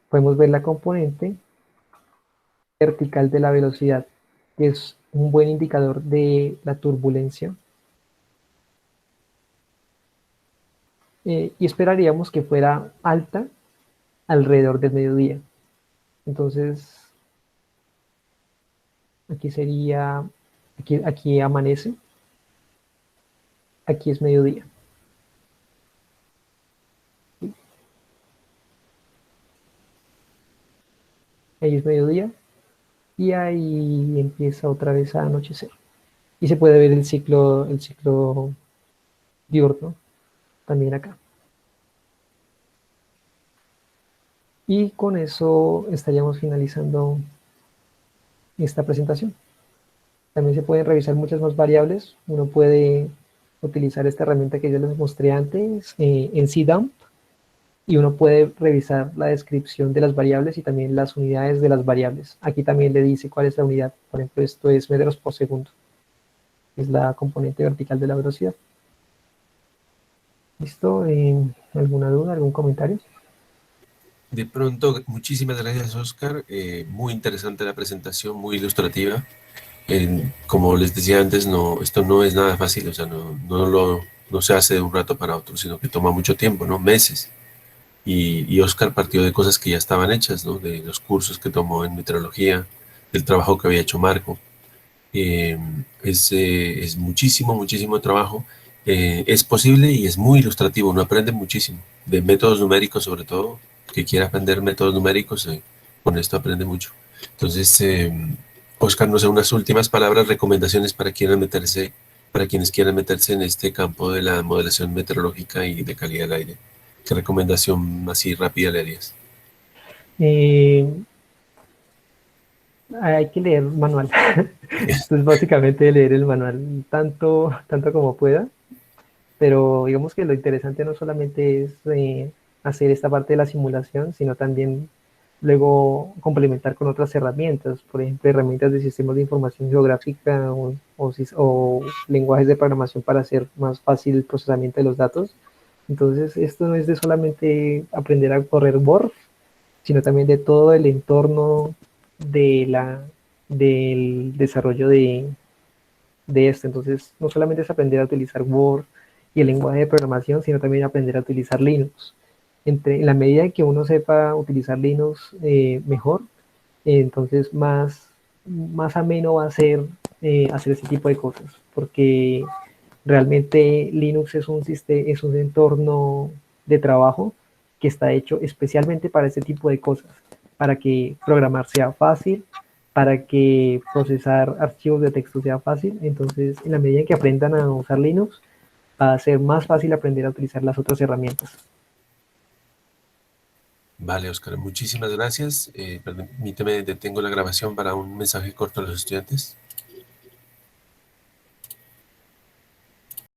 podemos ver la componente vertical de la velocidad, que es un buen indicador de la turbulencia. Y esperaríamos que fuera alta alrededor del mediodía. Entonces, aquí sería, aquí amanece, aquí es mediodía. Ahí es mediodía y ahí empieza otra vez a anochecer. Y se puede ver el ciclo diurno también acá. Y con eso estaríamos finalizando esta presentación. También se pueden revisar muchas más variables. Uno puede utilizar esta herramienta que ya les mostré antes en CDump y uno puede revisar la descripción de las variables y también las unidades de las variables. Aquí también le dice cuál es la unidad. Por ejemplo, esto es metros por segundo. Es la componente vertical de la velocidad. ¿Listo? ¿Alguna duda, algún comentario? De pronto, muchísimas gracias, Oscar. Muy interesante la presentación, muy ilustrativa. Como les decía antes, no, esto no es nada fácil, o sea, no se hace de un rato para otro, sino que toma mucho tiempo, ¿no? Meses. Y Oscar partió de cosas que ya estaban hechas, ¿no? De los cursos que tomó en meteorología, del trabajo que había hecho Marco. Eh, es muchísimo, muchísimo trabajo. Es posible y es muy ilustrativo, uno aprende muchísimo, de métodos numéricos sobre todo, que quiera aprender métodos numéricos, con esto aprende mucho. Entonces, Oscar, no sé, unas últimas palabras, recomendaciones para quienes quieran meterse en este campo de la modelación meteorológica y de calidad del aire. ¿Qué recomendación así rápida le harías? Eh, Hay que leer manual. Esto es básicamente leer el manual tanto como pueda. Pero digamos que lo interesante no solamente es hacer esta parte de la simulación, sino también luego complementar con otras herramientas, por ejemplo, herramientas de sistemas de información geográfica o lenguajes de programación para hacer más fácil el procesamiento de los datos. Entonces, esto no es de solamente aprender a correr Borg, sino también de todo el entorno del desarrollo de esto. Entonces, no solamente es aprender a utilizar Word y el lenguaje de programación, sino también aprender a utilizar Linux. En la medida en que uno sepa utilizar Linux mejor, entonces más ameno va a ser hacer este tipo de cosas, porque realmente Linux es un entorno de trabajo que está hecho especialmente para este tipo de cosas, para que programar sea fácil, para que procesar archivos de texto sea fácil. Entonces, en la medida en que aprendan a usar Linux, va a ser más fácil aprender a utilizar las otras herramientas. Vale, Oscar, muchísimas gracias. Permíteme, detengo la grabación para un mensaje corto a los estudiantes.